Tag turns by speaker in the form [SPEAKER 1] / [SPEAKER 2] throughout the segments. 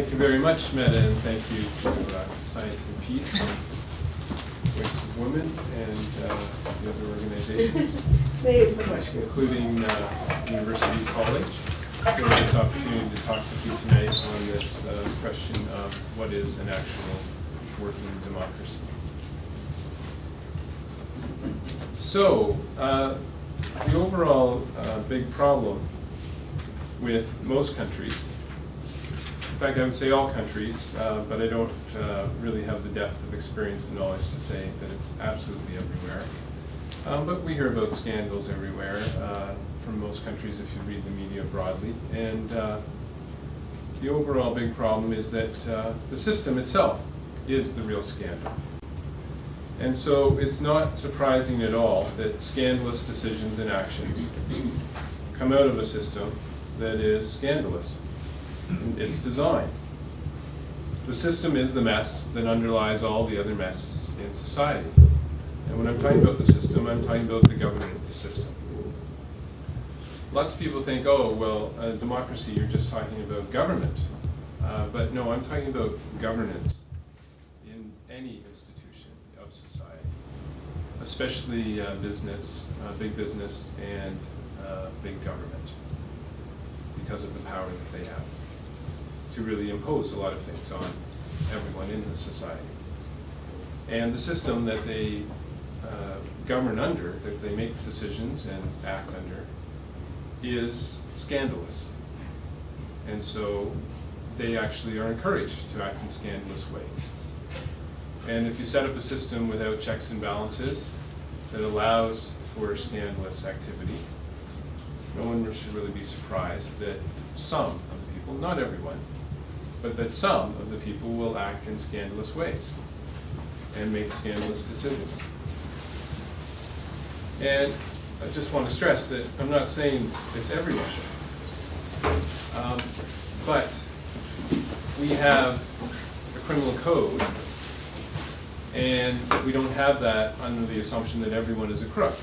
[SPEAKER 1] Thank you very much, Meta, and thank you to Science and Peace, and Voice of Women, and the other organizations, including University College, for this opportunity to talk with you tonight on this question of what is an actual working democracy. So, the overall big problem with most countries, in fact I would say all countries, but I don't really have the depth of experience and knowledge to say that it's absolutely everywhere. But we hear about scandals everywhere from most countries if you read the media broadly. And the overall big problem is that the system itself is the real scandal. And so it's not surprising at all that scandalous decisions and actions come out of a system that is scandalous in its design. The system is the mess that underlies all the other messes in society. And when I'm talking about the system, I'm talking about the governance system. Lots of people think, oh, well, democracy, you're just talking about government. But no, I'm talking about governance in any institution of society, especially business, big business, and big government, because of the power that they have to really impose a lot of things on everyone in the society. And the system that they govern under, that they make decisions and act under, is scandalous. And so they actually are encouraged to act in scandalous ways. And if you set up a system without checks and balances that allows for scandalous activity, no one should really be surprised that some of the people, not everyone, but that some of the people will act in scandalous ways and make scandalous decisions. And I just want to stress that I'm not saying it's everyone. But we have a criminal code, and we don't have that under the assumption that everyone is a crook.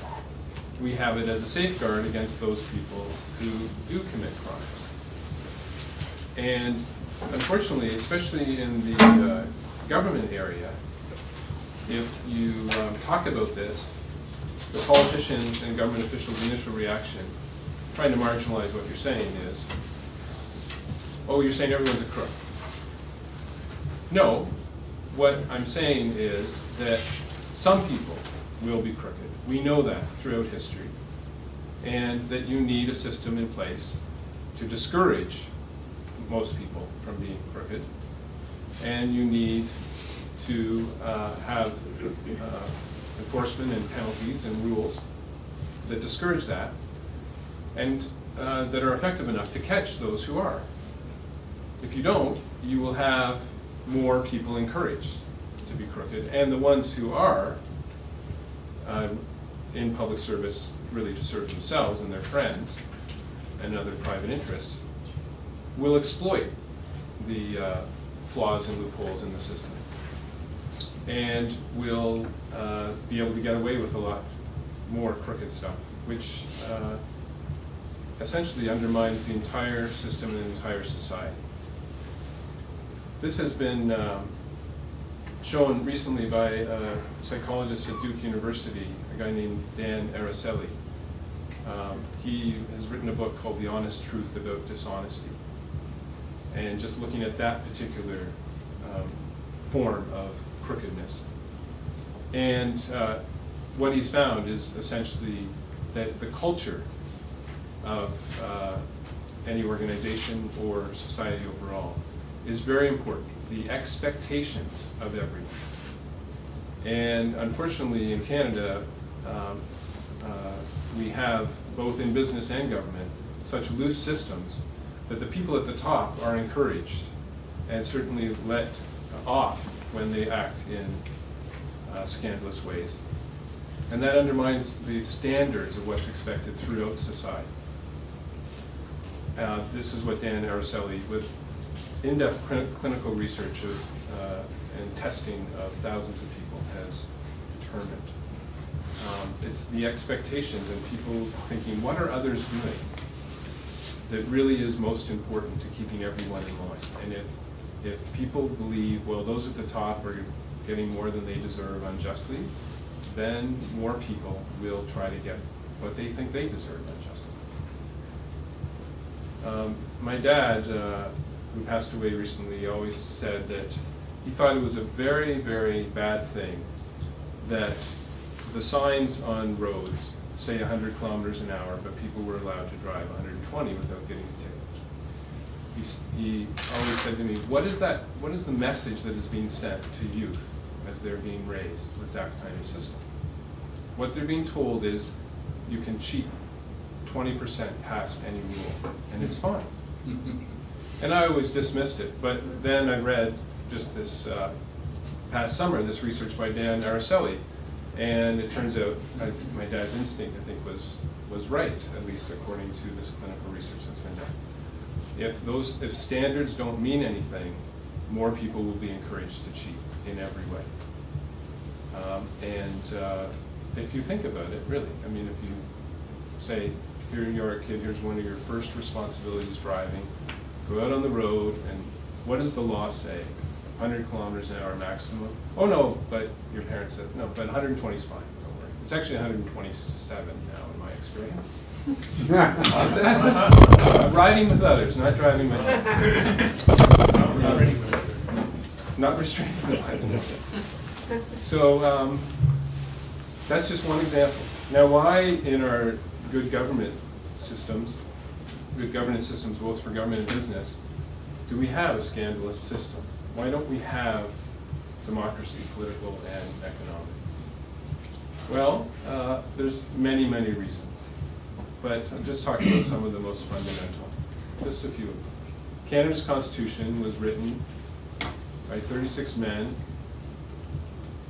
[SPEAKER 1] We have it as a safeguard against those people who do commit crimes. And unfortunately, especially in the government area, if you talk about this, the politicians and government officials' initial reaction, trying to marginalize what you're saying, is, oh, you're saying everyone's a crook. No, what I'm saying is that some people will be crooked. We know that throughout history. And that you need a system in place to discourage most people from being crooked. And you need to have enforcement and penalties and rules that discourage that, and that are effective enough to catch those who are. If you don't, you will have more people encouraged to be crooked, and the ones who are in public service really to serve themselves and their friends and other private interests will exploit the flaws and loopholes in the system, and will be able to get away with a lot more crooked stuff, which essentially undermines the entire system and the entire society. This has been shown recently by a psychologist at Duke University, a guy named Dan Ariely. He has written a book called The Honest Truth About Dishonesty. And just looking at that particular form of crookedness. And what he's found is essentially that the culture of any organization or society overall is very important. The expectations of everyone. And unfortunately in Canada, we have, both in business and government, such loose systems that the people at the top are encouraged and certainly let off when they act in scandalous ways. And that undermines the standards of what's expected throughout society. This is what Dan Ariely, with in-depth clinical research of, and testing of thousands of people, has determined. It's the expectations and people thinking, what are others doing, that really is most important to keeping everyone in line. And if If people believe, well, those at the top are getting more than they deserve unjustly, then more people will try to get what they think they deserve unjustly. My dad, who passed away recently, always said that he thought it was a very, very bad thing that the signs on roads say 100 kilometers an hour, but people were allowed to drive 120 without getting a ticket. He always said to me, what is the message that is being sent to youth as they're being raised with that kind of system? What they're being told is, you can cheat 20% past any rule, and it's fine. And I always dismissed it, but then I read just this past summer, this research by Dan Araceli, and it turns out my dad's instinct, I think, was right, at least according to this clinical research that's been done. If standards don't mean anything, more people will be encouraged to cheat in every way. If you think about it, really, I mean, if you say, here you're a kid, here's one of your first responsibilities driving, go out on the road, and what does the law say? 100 kilometers an hour maximum? Oh no, but your parents said, no, but 120 is fine, don't worry. It's actually 127 now in my experience. Riding with others, not driving myself. Not restraining with others. So that's just one example. Now, why in our good governance systems, both for government and business, do we have a scandalous system? Why don't we have democracy, political and economic? Well, there's many, many reasons. But I'm just talking about some of the most fundamental, just a few of them. Canada's Constitution was written by 36 men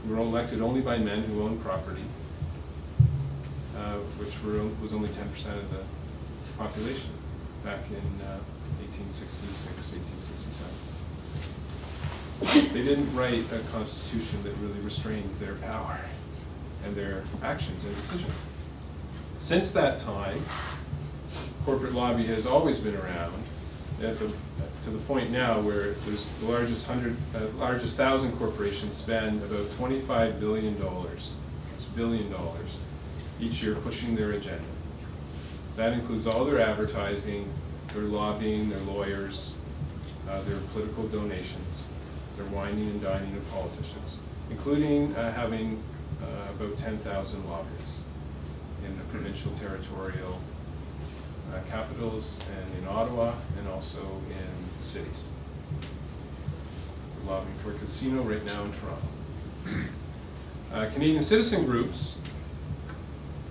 [SPEAKER 1] who were elected only by men who owned property, which was only 10% of the population back in 1866, 1867. They didn't write a constitution that really restrained their power and their actions and decisions. Since that time, corporate lobby has always been around to the point now where there's the largest 1,000 corporations spend about $25 billion. That's $1 billion each year pushing their agenda. That includes all their advertising, their lobbying, their lawyers, their political donations, their wining and dining of politicians, including having about 10,000 lobbyists in the provincial, territorial capitals and in Ottawa and also in cities. We're lobbying for a casino right now in Toronto. Canadian citizen groups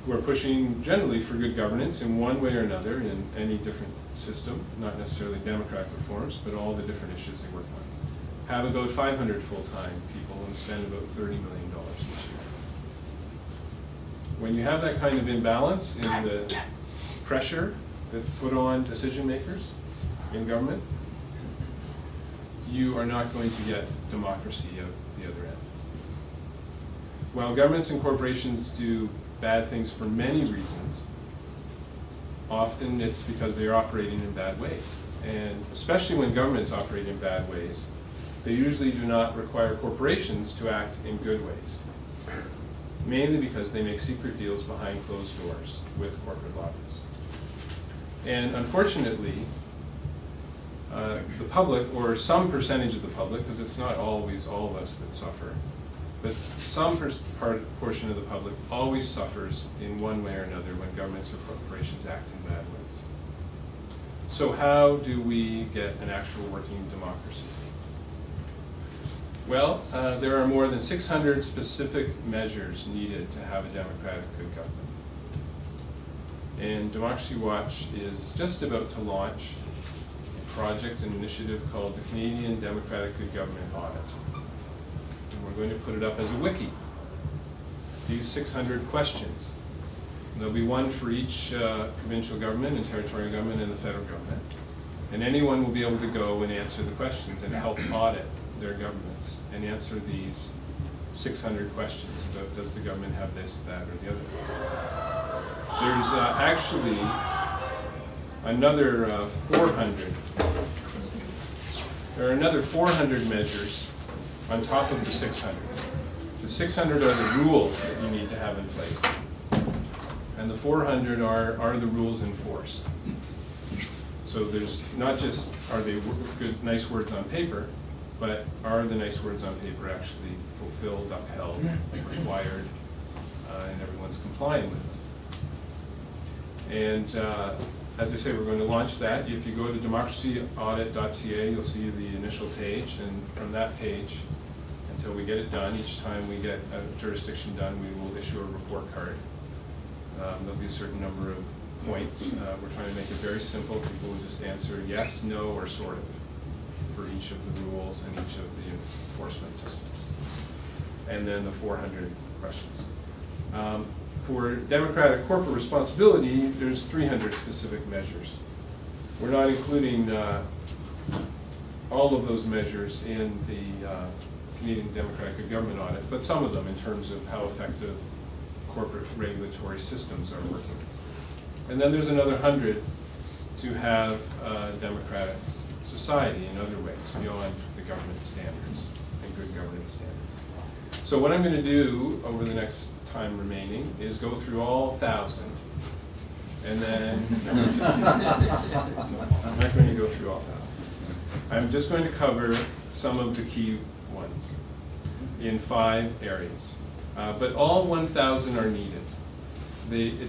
[SPEAKER 1] who are pushing generally for good governance in one way or another in any different system, not necessarily democratic reforms, but all the different issues they work on, have about 500 full-time people and spend about $30 million each year. When you have that kind of imbalance in the pressure that's put on decision makers in government, you are not going to get democracy out the other end. While governments and corporations do bad things for many reasons, often it's because they are operating in bad ways. And especially when governments operate in bad ways, they usually do not require corporations to act in good ways, mainly because they make secret deals behind closed doors with corporate lobbyists. And unfortunately, the public, or some percentage of the public, because it's not always all of us that suffer, but some portion of the public always suffers in one way or another when governments or corporations act in bad ways. So how do we get an actual working democracy? Well, there are more than 600 specific measures needed to have a democratic good government. And Democracy Watch is just about to launch a project, an initiative called the Canadian Democratic Good Government Audit. And we're going to put it up as a wiki. These 600 questions. And there'll be one for each provincial government and territorial government and the federal government. And anyone will be able to go and answer the questions and help audit their governments and answer these 600 questions about does the government have this, that, or the other. There's actually another 400 there are another 400 measures on top of the 600. The 600 are the rules that you need to have in place. And the 400 are the rules enforced. So there's not just are they good, nice words on paper, but are the nice words on paper actually fulfilled, upheld, required, and everyone's complying with them. And as I say, we're going to launch that. If you go to democracyaudit.ca, you'll see the initial page, and from that page, until we get it done, each time we get a jurisdiction done, we will issue a report card. There'll be a certain number of points. We're trying to make it very simple. People will just answer yes, no, or sort of for each of the rules and each of the enforcement systems. And then the 400 questions. For democratic corporate responsibility, there's 300 specific measures. We're not including all of those measures in the Canadian Democratic Good Government Audit, but some of them in terms of how effective corporate regulatory systems are working. And then there's another 100 to have democratic society in other ways beyond the government standards and good governance standards. So what I'm going to do over the next time remaining is go through all 1,000, and then I'm not going to go through all 1,000. I'm just going to cover some of the key ones in 5 areas. But all 1,000 are needed.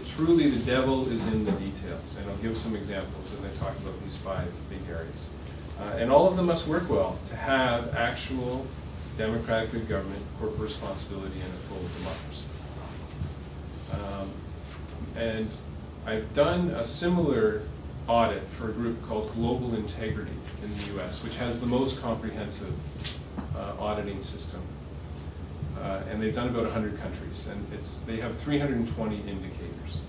[SPEAKER 1] Truly, the devil is in the details, and I'll give some examples as I talk about these 5 big areas. And all of them must work well to have actual democratic good government, corporate responsibility, and a full democracy. And I've done a similar audit for a group called Global Integrity in the US, which has the most comprehensive auditing system. And they've done about 100 countries, and they have 320 indicators.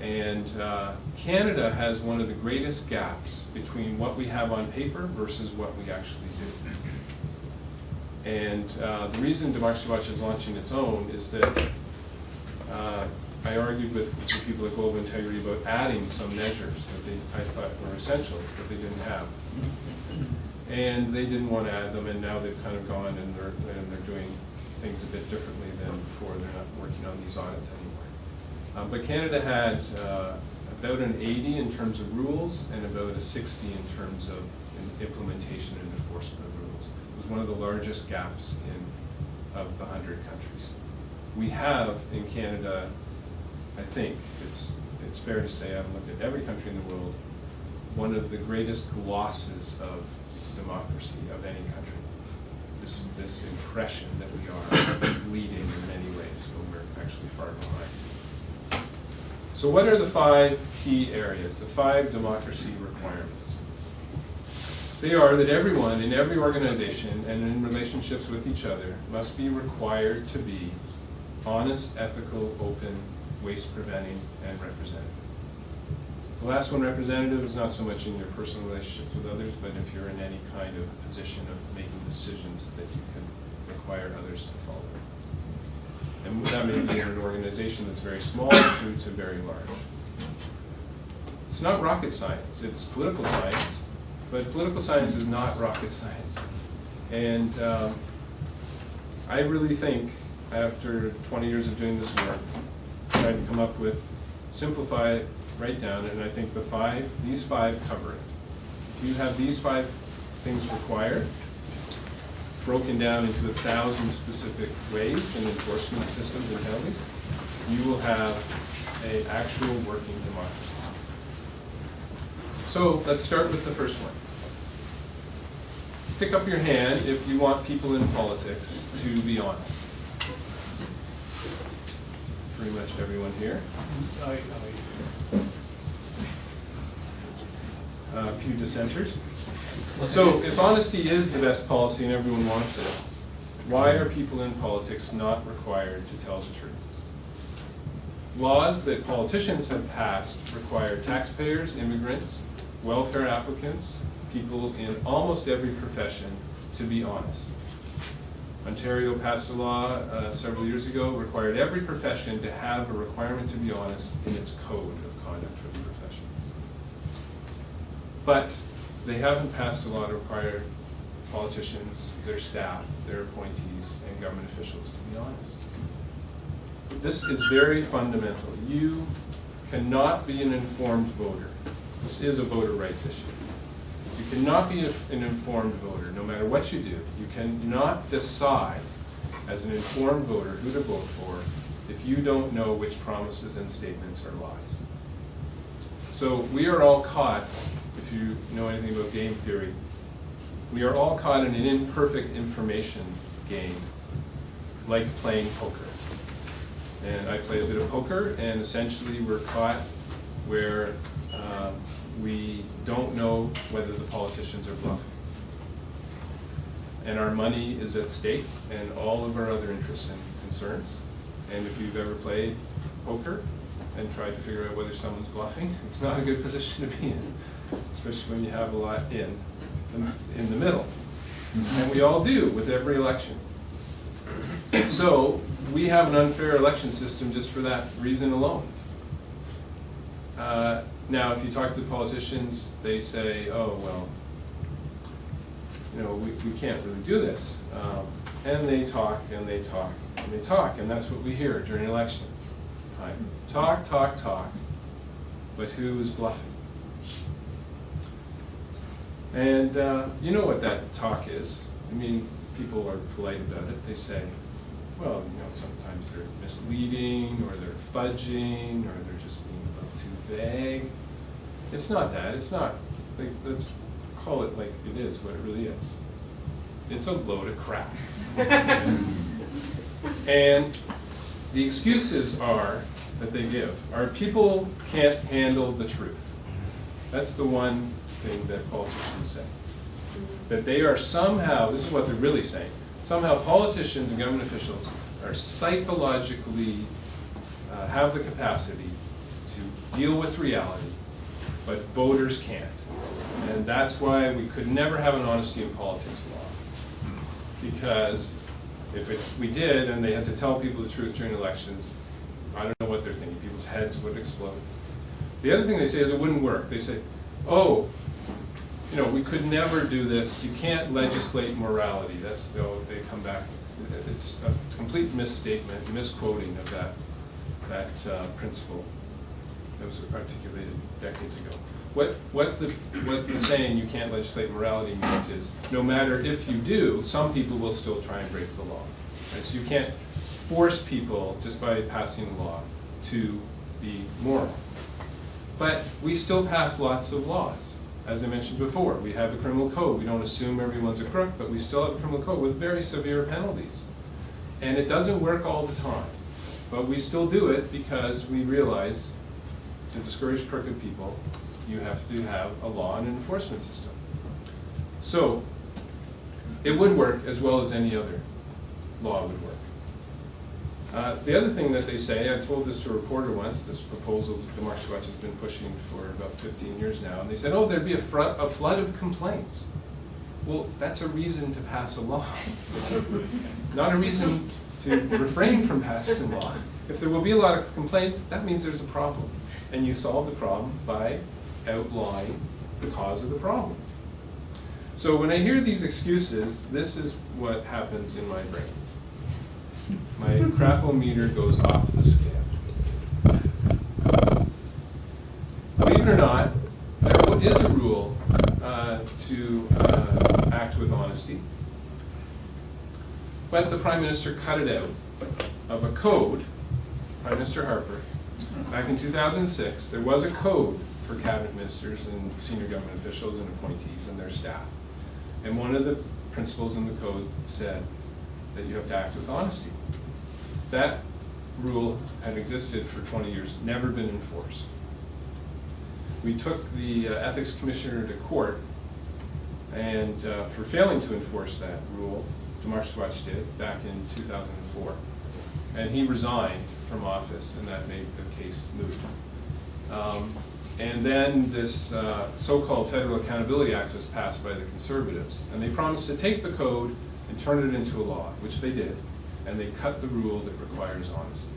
[SPEAKER 1] And Canada has one of the greatest gaps between what we have on paper versus what we actually do. And the reason Democracy Watch is launching its own is that I argued with the people at Global Integrity about adding some measures that I thought were essential, but they didn't have. And they didn't want to add them, and now they've kind of gone and they're doing things a bit differently than before. They're not working on these audits anymore. But Canada had about an 80 in terms of rules and about a 60 in terms of implementation and enforcement of rules. It was one of the largest gaps of the 100 countries. We have in Canada, I think it's fair to say, I've looked at every country in the world, one of the greatest losses of democracy of any country. This impression that we are leading in many ways, but we're actually far behind. So what are the 5 key areas, the 5 democracy requirements? They are that everyone in every organization and in relationships with each other must be required to be honest, ethical, open, waste preventing, and representative. The last one, representative, is not so much in your personal relationships with others, but if you're in any kind of position of making decisions that you can require others to follow. And that may be in an organization that's very small through to very large. It's not rocket science, it's political science, but political science is not rocket science. And I really think, after 20 years of doing this work, trying to come up with, simplify it, write down, and I think these 5 cover it. If you have these 5 things required, broken down into 1,000 specific ways in enforcement systems and penalties, you will have an actual working democracy. So let's start with the first one. Stick up your hand if you want people in politics to be honest. Pretty much everyone here. A few dissenters. So if honesty is the best policy and everyone wants it, why are people in politics not required to tell the truth? Laws that politicians have passed require taxpayers, immigrants, welfare applicants, people in almost every profession to be honest. Ontario passed a law several years ago, required every profession to have a requirement to be honest in its code of conduct for the profession. But they haven't passed a law to require politicians, their staff, their appointees, and government officials to be honest. This is very fundamental. You cannot be an informed voter. This is a voter rights issue. You cannot be an informed voter, no matter what you do. You cannot decide as an informed voter who to vote for if you don't know which promises and statements are lies. So we are all caught, if you know anything about game theory, we are all caught in an imperfect information game, like playing poker. And I play a bit of poker, and essentially we're caught where we don't know whether the politicians are bluffing. And our money is at stake, and all of our other interests and concerns. And if you've ever played poker and tried to figure out whether someone's bluffing, it's not a good position to be in, especially when you have a lot in the middle. And we all do with every election. So we have an unfair election system just for that reason alone. Now, if you talk to politicians, they say, oh, well, you know, we can't really do this. And they talk, and they talk, and they talk, and that's what we hear during election time. Talk, talk, talk, but who is bluffing? And you know what that talk is. I mean, people are polite about it. They say, well, you know, sometimes they're misleading, or they're fudging, or they're just being a little too vague. It's not that. It's not. Like, let's call it like it is, what it really is. It's a load of crap. And the excuses are that they give are people can't handle the truth. That's the one thing that politicians say. That they are somehow, this is what they're really saying, somehow politicians and government officials are psychologically have the capacity to deal with reality, but voters can't. And that's why we could never have an honesty in politics law. Because if we did, and they had to tell people the truth during elections, I don't know what they're thinking. People's heads would explode. The other thing they say is it wouldn't work. They say, oh, you know, we could never do this. You can't legislate morality. That's they come back. It's a complete misstatement, misquoting of that principle that was articulated decades ago. What the saying "you can't legislate morality" means is, no matter if you do, some people will still try and break the law. Right? So you can't force people just by passing a law to be moral. But we still pass lots of laws. As I mentioned before, we have the criminal code. We don't assume everyone's a crook, but we still have a criminal code with very severe penalties. And it doesn't work all the time. But we still do it because we realize to discourage crooked people, you have to have a law and an enforcement system. So it would work as well as any other law would work. The other thing that they say, I told this to a reporter once, this proposal that Democracy Watch has been pushing for about 15 years now, and they said, oh, there'd be a flood of complaints. Well, that's a reason to pass a law, not a reason to refrain from passing a law. If there will be a lot of complaints, that means there's a problem. And you solve the problem by outlawing the cause of the problem. So when I hear these excuses, this is what happens in my brain. My crap-o-meter goes off the scale. Believe it or not, there is a rule to act with honesty. But the Prime Minister cut it out of a code, Prime Minister Harper, back in 2006. There was a code for cabinet ministers and senior government officials and appointees and their staff. And one of the principles in the code said that you have to act with honesty. That rule had existed for 20 years, never been enforced. We took the ethics commissioner to court, and for failing to enforce that rule, Democracy Watch did back in 2004. And he resigned from office, and that made the case moot. And then this so-called Federal Accountability Act was passed by the Conservatives, and they promised to take the code and turn it into a law, which they did. And they cut the rule that requires honesty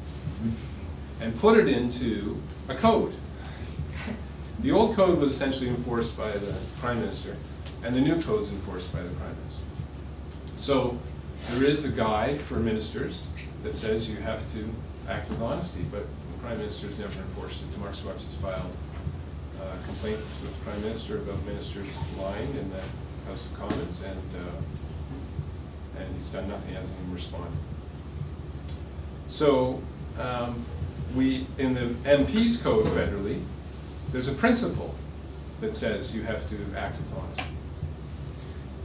[SPEAKER 1] and put it into a code. The old code was essentially enforced by the Prime Minister, and the new code's enforced by the Prime Minister. So there is a guide for ministers that says you have to act with honesty, but the Prime Minister has never enforced it. YCYC has filed complaints with the Prime Minister about ministers lying in the House of Commons, and he's done nothing, hasn't even responded. So in the MP's code federally, there's a principle that says you have to act with honesty.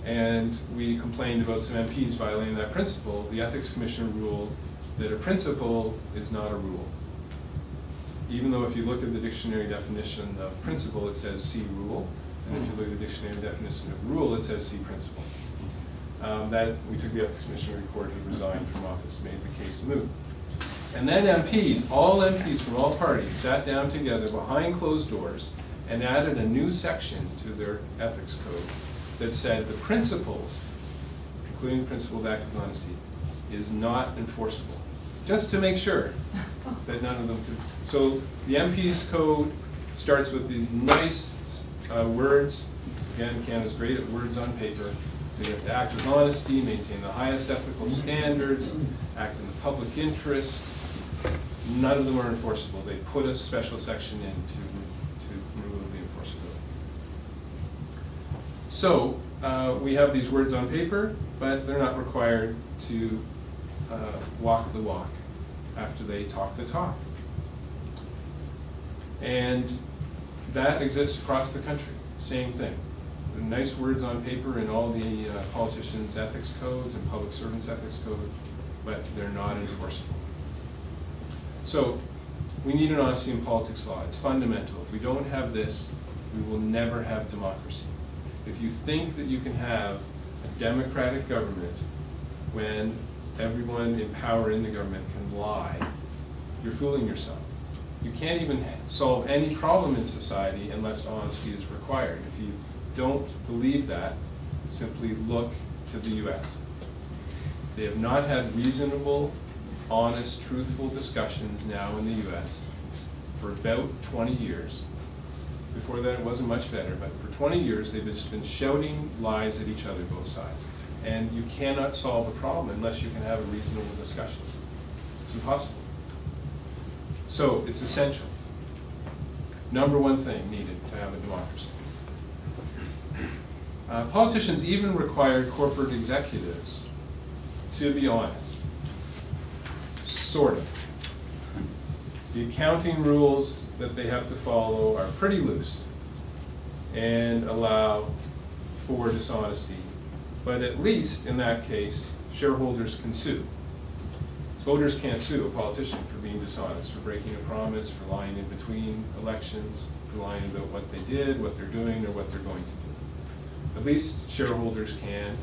[SPEAKER 1] And we complained about some MPs violating that principle. The Ethics Commissioner ruled that a principle is not a rule. Even though if you look at the dictionary definition of principle, it says see rule. And if you look at the dictionary definition of rule, it says see principle. That we took the Ethics Commissioner report, he resigned from office, made the case moot. And then MPs, all MPs from all parties, sat down together behind closed doors and added a new section to their ethics code that said the principles, including the principle of act with honesty, is not enforceable. Just to make sure that none of them could. So the MP's code starts with these nice words. Again, Canada's great at words on paper. So you have to act with honesty, maintain the highest ethical standards, act in the public interest. None of them are enforceable. They put a special section in to remove the enforceability. So we have these words on paper, but they're not required to walk the walk after they talk the talk. And that exists across the country, same thing. The nice words on paper in all the politicians' ethics codes and public servants' ethics code, but they're not enforceable. So we need an honesty in politics law. It's fundamental. If we don't have this, we will never have democracy. If you think that you can have a democratic government when everyone in power in the government can lie, you're fooling yourself. You can't even solve any problem in society unless honesty is required. If you don't believe that, simply look to the US. They have not had reasonable, honest, truthful discussions now in the US for about 20 years. Before that it wasn't much better, but for 20 years they've just been shouting lies at each other, both sides. And you cannot solve a problem unless you can have a reasonable discussion. It's impossible. So it's essential. Number one thing needed to have a democracy. Politicians even required corporate executives to be honest. Sort of. The accounting rules that they have to follow are pretty loose and allow for dishonesty. But at least in that case, shareholders can sue. Voters can't sue a politician for being dishonest, for breaking a promise, for lying in between elections, for lying about what they did, what they're doing, or what they're going to do. At least shareholders can.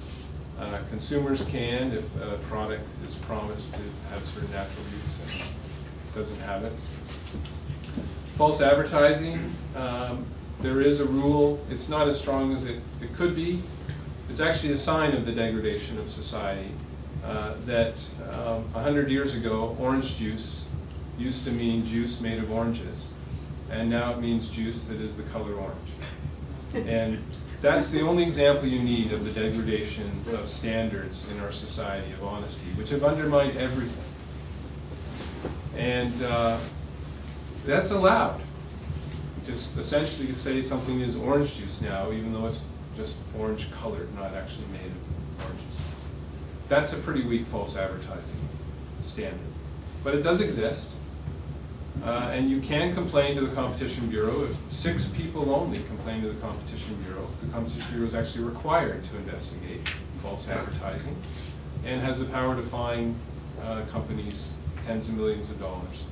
[SPEAKER 1] Consumers can if a product is promised to have certain natural use and doesn't have it. False advertising, there is a rule. It's not as strong as it could be. It's actually a sign of the degradation of society that 100 years ago, orange juice used to mean juice made of oranges, and now it means juice that is the color orange. And that's the only example you need of the degradation of standards in our society of honesty, which have undermined everything. And that's allowed. Just essentially say something is orange juice now, even though it's just orange colored, not actually made of oranges. That's a pretty weak false advertising standard. But it does exist. And you can complain to the Competition Bureau. If 6 people only complain to the Competition Bureau is actually required to investigate false advertising and has the power to fine companies tens of millions of dollars,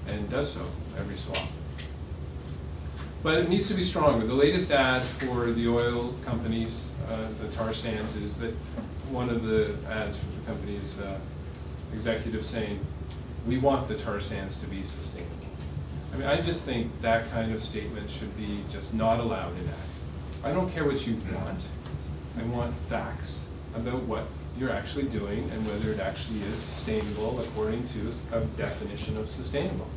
[SPEAKER 1] and does so every so often. But it needs to be stronger. The latest ad for the oil companies, the tar sands, is that one of the ads for the company's executive saying, "We want the tar sands to be sustainable." I mean, I just think that kind of statement should be just not allowed in ads. I don't care what you want. I want facts about what you're actually doing and whether it actually is sustainable according to a definition of sustainable.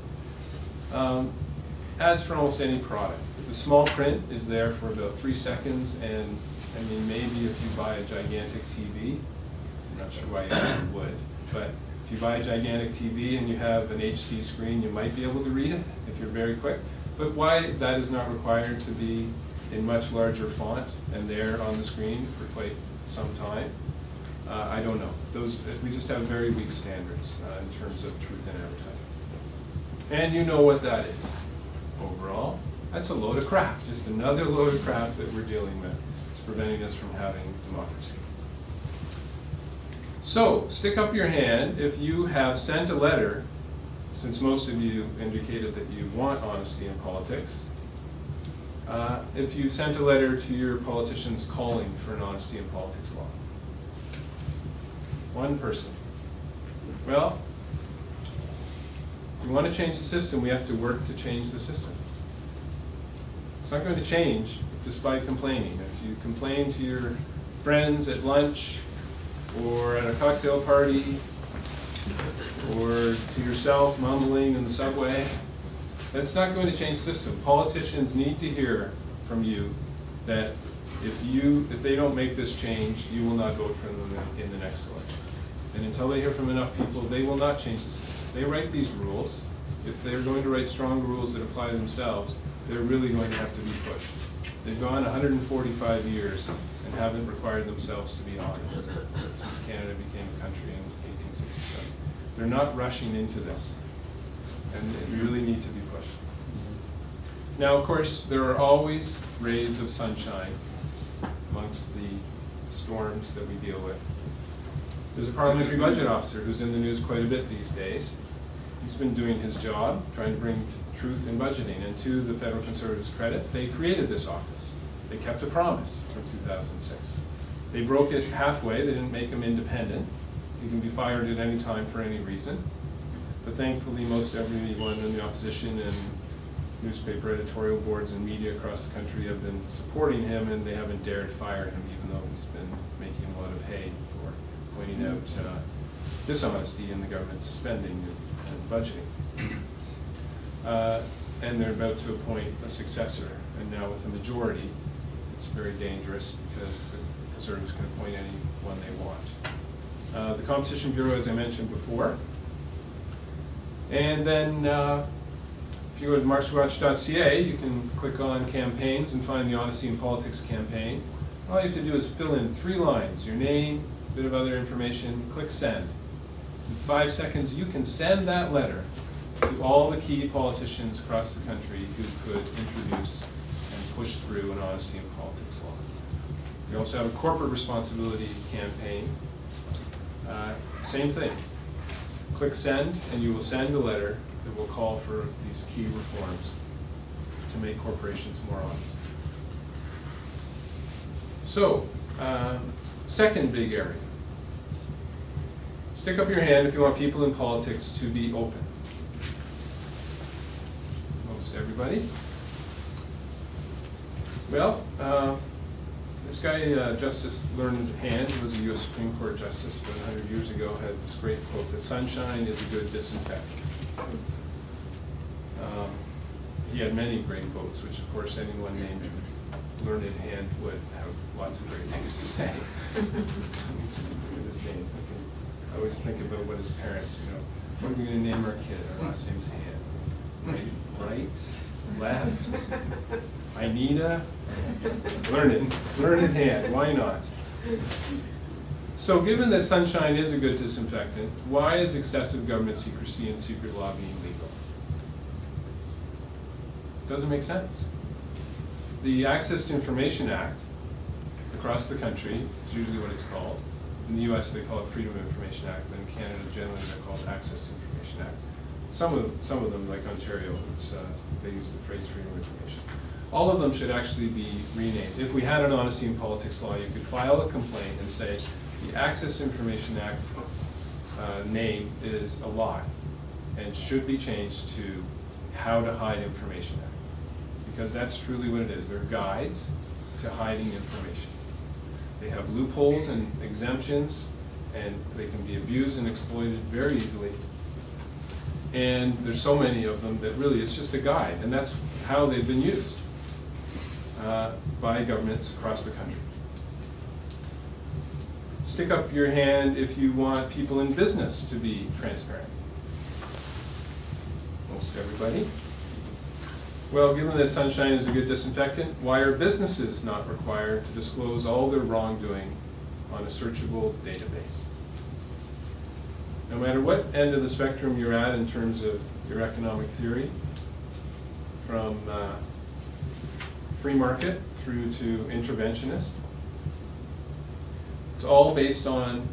[SPEAKER 1] Ads for almost any product. The small print is there for about 3 seconds, and I mean, maybe if you buy a gigantic TV, I'm not sure why you ever would, but if you buy a gigantic TV and you have an HD screen, you might be able to read it if you're very quick. But why that is not required to be in much larger font and there on the screen for quite some time, I don't know. We just have very weak standards in terms of truth in advertising. And you know what that is overall. That's a load of crap, just another load of crap that we're dealing with. It's preventing us from having democracy. So, stick up your hand if you have sent a letter, since most of you indicated that you want honesty in politics, if you sent a letter to your politicians calling for an honesty in politics law. One person. Well, if we want to change the system, we have to work to change the system. It's not going to change just by complaining. If you complain to your friends at lunch, or at a cocktail party, or to yourself mumbling in the subway, that's not going to change the system. Politicians need to hear from you that if they don't make this change, you will not vote for them in the next election. And until they hear from enough people, they will not change the system. They write these rules. If they're going to write strong rules that apply to themselves, they're really going to have to be pushed. They've gone 145 years and haven't required themselves to be honest since Canada became a country in 1867. They're not rushing into this, and they really need to be pushed. Now, of course, there are always rays of sunshine amongst the storms that we deal with. There's a parliamentary budget officer who's in the news quite a bit these days. He's been doing his job, trying to bring truth in budgeting, and to the Federal Conservatives' credit, they created this office. They kept a promise from 2006. They broke it halfway. They didn't make him independent. He can be fired at any time for any reason. But thankfully, most everyone in the opposition and newspaper editorial boards and media across the country have been supporting him, and they haven't dared fire him, even though he's been making a lot of hay for pointing out dishonesty in the government's spending and budgeting. And they're about to appoint a successor, and now with a majority, it's very dangerous because the Conservatives can appoint anyone they want. The Competition Bureau, as I mentioned before. And then if you go to YCYC.ca, you can click on campaigns and find the Honesty in Politics campaign. All you have to do is fill in 3 lines, your name, a bit of other information, click send. In 5 seconds, you can send that letter to all the key politicians across the country who could introduce and push through an honesty in politics law. We also have a corporate responsibility campaign. Same thing. Click send, and you will send a letter that will call for these key reforms to make corporations more honest. So, second big area. Stick up your hand if you want people in politics to be open. Most everybody. Well, this guy, Justice Learned Hand, who was a U.S. Supreme Court Justice about 100 years ago, had this great quote, "The sunshine is a good disinfectant." He had many great quotes, which of course anyone named Learned Hand would have lots of great things to say. Just look at his name. I always think about what his parents, what are we going to name our kid? Our last name's Hand. Right, left, Anita, Learned Hand, why not? So given that sunshine is a good disinfectant, why is excessive government secrecy and secret lobbying legal? Doesn't make sense. The Access to Information Act across the country is usually what it's called. In the US they call it Freedom of Information Act, but in Canada generally they're called Access to Information Act. Some of them, like Ontario, they use the phrase freedom of information. All of them should actually be renamed. If we had an honesty in politics law, you could file a complaint and say, the Access to Information Act name is a lie and should be changed to How to Hide Information Act. Because that's truly what it is. They're guides to hiding information. They have loopholes and exemptions, and they can be abused and exploited very easily. And there's so many of them that really it's just a guide, and that's how they've been used by governments across the country. Stick up your hand if you want people in business to be transparent. Most everybody. Well, given that sunshine is a good disinfectant, why are businesses not required to disclose all their wrongdoing on a searchable database? No matter what end of the spectrum you're at in terms of your economic theory, from free market through to interventionist, it's all based on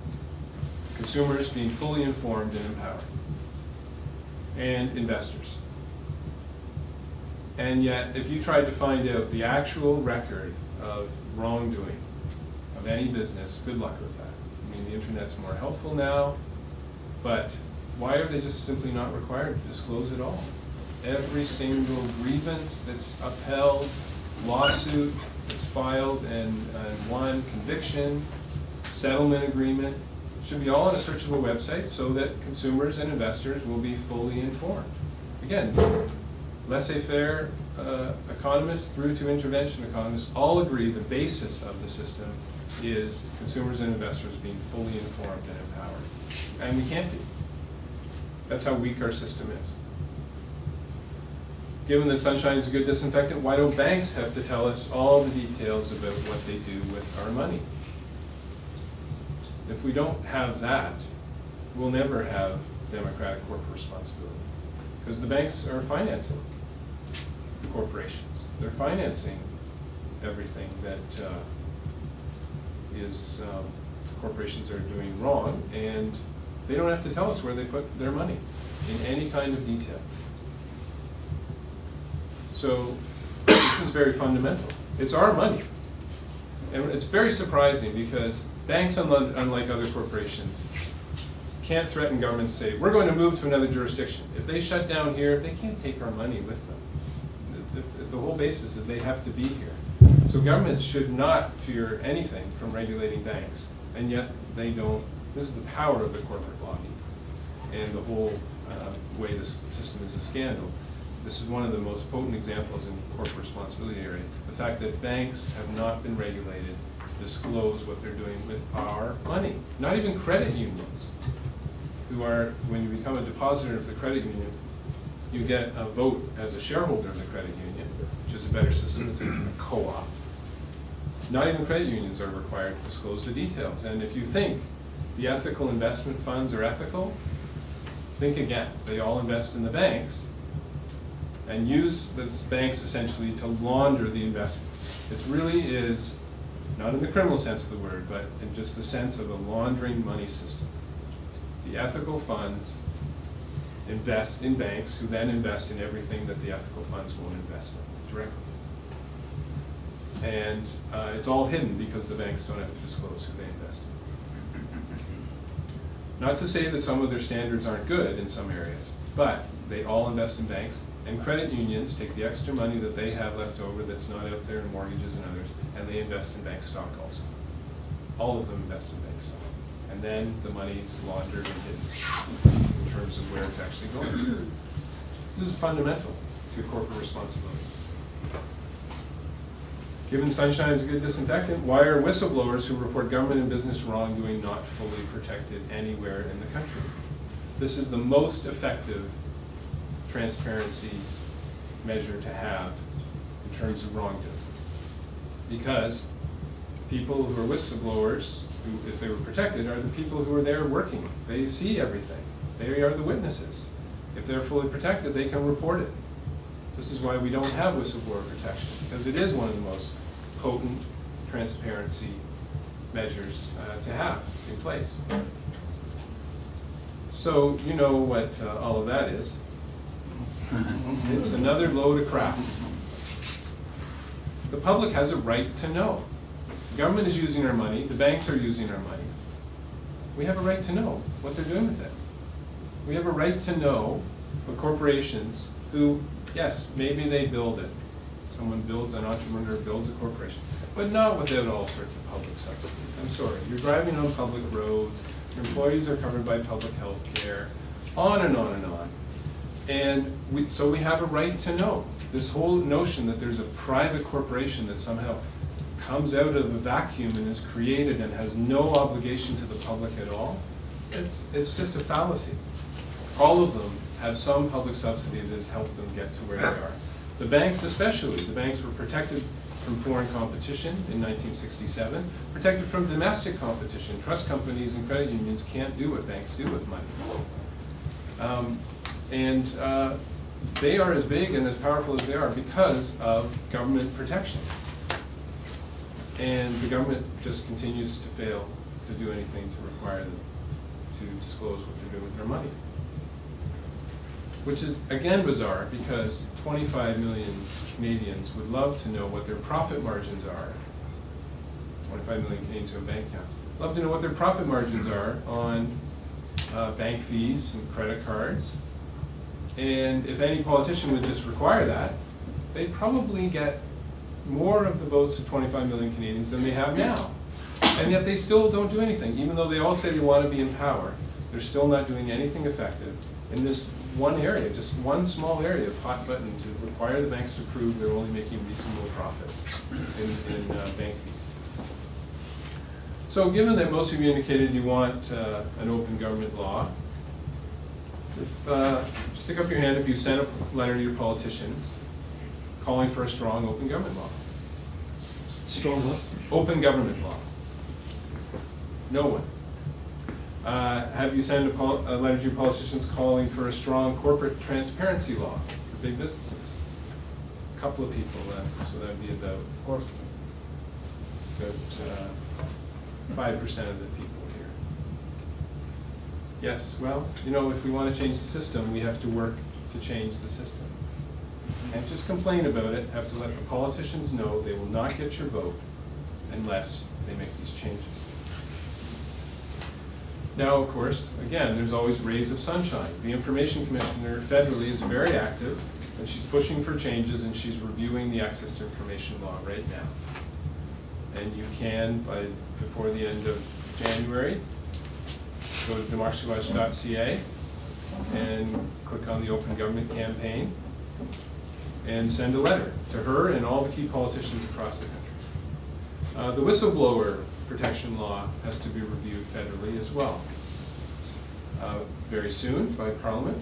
[SPEAKER 1] consumers being fully informed and empowered, and investors. And yet, if you tried to find out the actual record of wrongdoing of any business, good luck with that. I mean, the internet's more helpful now, but why are they just simply not required to disclose it all? Every single grievance that's upheld, lawsuit that's filed and won, conviction, settlement agreement, should be all on a searchable website so that consumers and investors will be fully informed. Again, laissez-faire economists through to intervention economists all agree the basis of the system is consumers and investors being fully informed and empowered. And we can't be. That's how weak our system is. Given that sunshine is a good disinfectant, why don't banks have to tell us all the details about what they do with our money? If we don't have that, we'll never have democratic corporate responsibility. Because the banks are financing the corporations. They're financing everything that the corporations are doing wrong, and they don't have to tell us where they put their money in any kind of detail. So this is very fundamental. It's our money. And it's very surprising because banks, unlike other corporations, can't threaten governments to say, we're going to move to another jurisdiction. If they shut down here, they can't take our money with them. The whole basis is they have to be here. So governments should not fear anything from regulating banks, and yet they don't. This is the power of the corporate lobby and the whole way this system is a scandal. This is one of the most potent examples in corporate responsibility area. The fact that banks have not been regulated to disclose what they're doing with our money. Not even credit unions, who are, when you become a depositor of the credit union, you get a vote as a shareholder of the credit union, which is a better system. It's a co-op. Not even credit unions are required to disclose the details. And if you think the ethical investment funds are ethical, think again. They all invest in the banks and use those banks essentially to launder the investment. It really is, not in the criminal sense of the word, but in just the sense of a laundering money system. The ethical funds invest in banks, who then invest in everything that the ethical funds won't invest in directly. And it's all hidden because the banks don't have to disclose who they invest in. Not to say that some of their standards aren't good in some areas, but they all invest in banks, and credit unions take the extra money that they have left over that's not out there in mortgages and others, and they invest in bank stock also. All of them invest in bank stock. And then the money's laundered and hidden in terms of where it's actually going. This is fundamental to corporate responsibility. Given sunshine is a good disinfectant, why are whistleblowers who report government and business wrongdoing not fully protected anywhere in the country? This is the most effective transparency measure to have in terms of wrongdoing. Because people who are whistleblowers, who, if they were protected, are the people who are there working. They see everything. They are the witnesses. If they're fully protected, they can report it. This is why we don't have whistleblower protection, because it is one of the most potent transparency measures to have in place. So you know what all of that is. It's another load of crap. The public has a right to know. The government is using our money, the banks are using our money. We have a right to know what they're doing with it. We have a right to know what corporations who, yes, maybe they build it. Someone builds, an entrepreneur builds a corporation, but not without all sorts of public subsidies. I'm sorry, you're driving on public roads, your employees are covered by public health care, on and on and on. And so we have a right to know. This whole notion that there's a private corporation that somehow comes out of a vacuum and is created and has no obligation to the public at all, it's just a fallacy. All of them have some public subsidy that has helped them get to where they are. The banks especially, the banks were protected from foreign competition in 1967, protected from domestic competition. Trust companies and credit unions can't do what banks do with money. They are as big and as powerful as they are because of government protection. And the government just continues to fail to do anything to require them to disclose what they're doing with their money. Which is, again, bizarre, because 25 million Canadians would love to know what their profit margins are. 25 million Canadians who have bank accounts. Love to know what their profit margins are on bank fees and credit cards. And if any politician would just require that, they'd probably get more of the votes of 25 million Canadians than they have now. And yet they still don't do anything. Even though they all say they want to be in power, they're still not doing anything effective in this one area, just one small area of hot button to require the banks to prove they're only making reasonable profits in bank fees. So given that most of you indicated you want an open government law, stick up your hand if you sent a letter to your politicians calling for a strong open government law.
[SPEAKER 2] Strong what?
[SPEAKER 1] Open government law. No one. Have you sent a letter to your politicians calling for a strong corporate transparency law for big businesses? A couple of people, so that would be about 5% of the people here. Yes, well, you know, if we want to change the system, we have to work to change the system. And just complain about it, have to let the politicians know they will not get your vote unless they make these changes. Now, of course, again, there's always rays of sunshine. The Information Commissioner federally is very active, and she's pushing for changes, and she's reviewing the Access to Information law right now. And you can, before the end of January, go to YCYC.ca and click on the Open Government Campaign and send a letter to her and all the key politicians across the country. The whistleblower protection law has to be reviewed federally as well. Very soon by Parliament.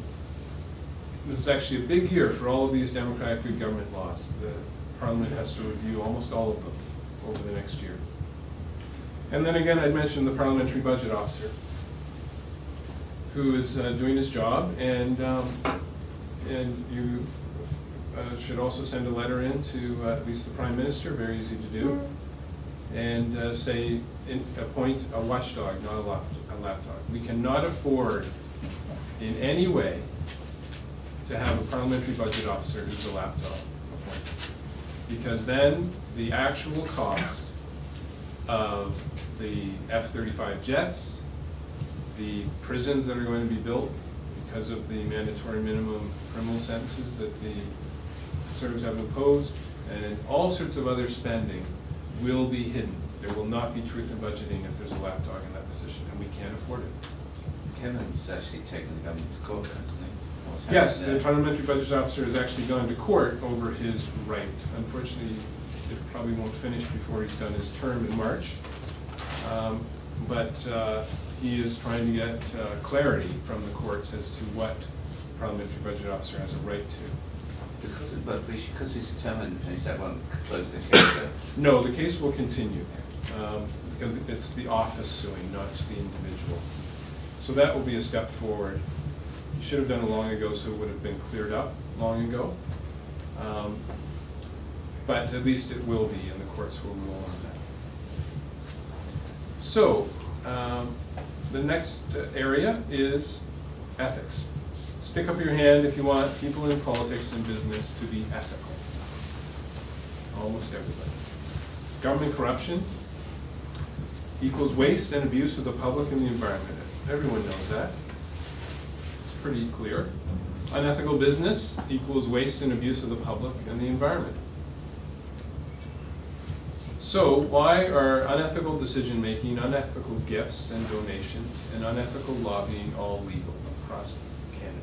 [SPEAKER 1] This is actually a big year for all of these democratic good government laws. The Parliament has to review almost all of them over the next year. And then again, I'd mention the Parliamentary Budget Officer, who is doing his job, and you should also send a letter in to at least the Prime Minister, very easy to do, and appoint a watchdog, not a lapdog. We cannot afford in any way to have a Parliamentary Budget Officer who's a lapdog appointed, because then the actual cost of the F-35 jets, the prisons that are going to be built because of the mandatory minimum criminal sentences that the Conservatives have imposed, and all sorts of other spending will be hidden. There will not be truth in budgeting if there's a lapdog in that position, and we can't afford it.
[SPEAKER 3] Kevin's actually taken the government to court, hasn't he?
[SPEAKER 1] Yes, the Parliamentary Budget Officer has actually gone to court over his right. Unfortunately, it probably won't finish before he's done his term in March. But he is trying to get clarity from the courts as to what the Parliamentary Budget Officer has a right to.
[SPEAKER 3] Because he's determined to finish, that won't close the case.
[SPEAKER 1] No, the case will continue because it's the office suing, not the individual. So that will be a step forward. You should have done it long ago, so it would have been cleared up long ago. But at least it will be, and the courts will rule on that. So the next area is ethics. Stick up your hand if you want people in politics and business to be ethical. Almost everybody. Government corruption equals waste and abuse of the public and the environment. Everyone knows that. It's pretty clear. Unethical business equals waste and abuse of the public and the environment. So why are unethical decision-making, unethical gifts and donations, and unethical lobbying all legal across Canada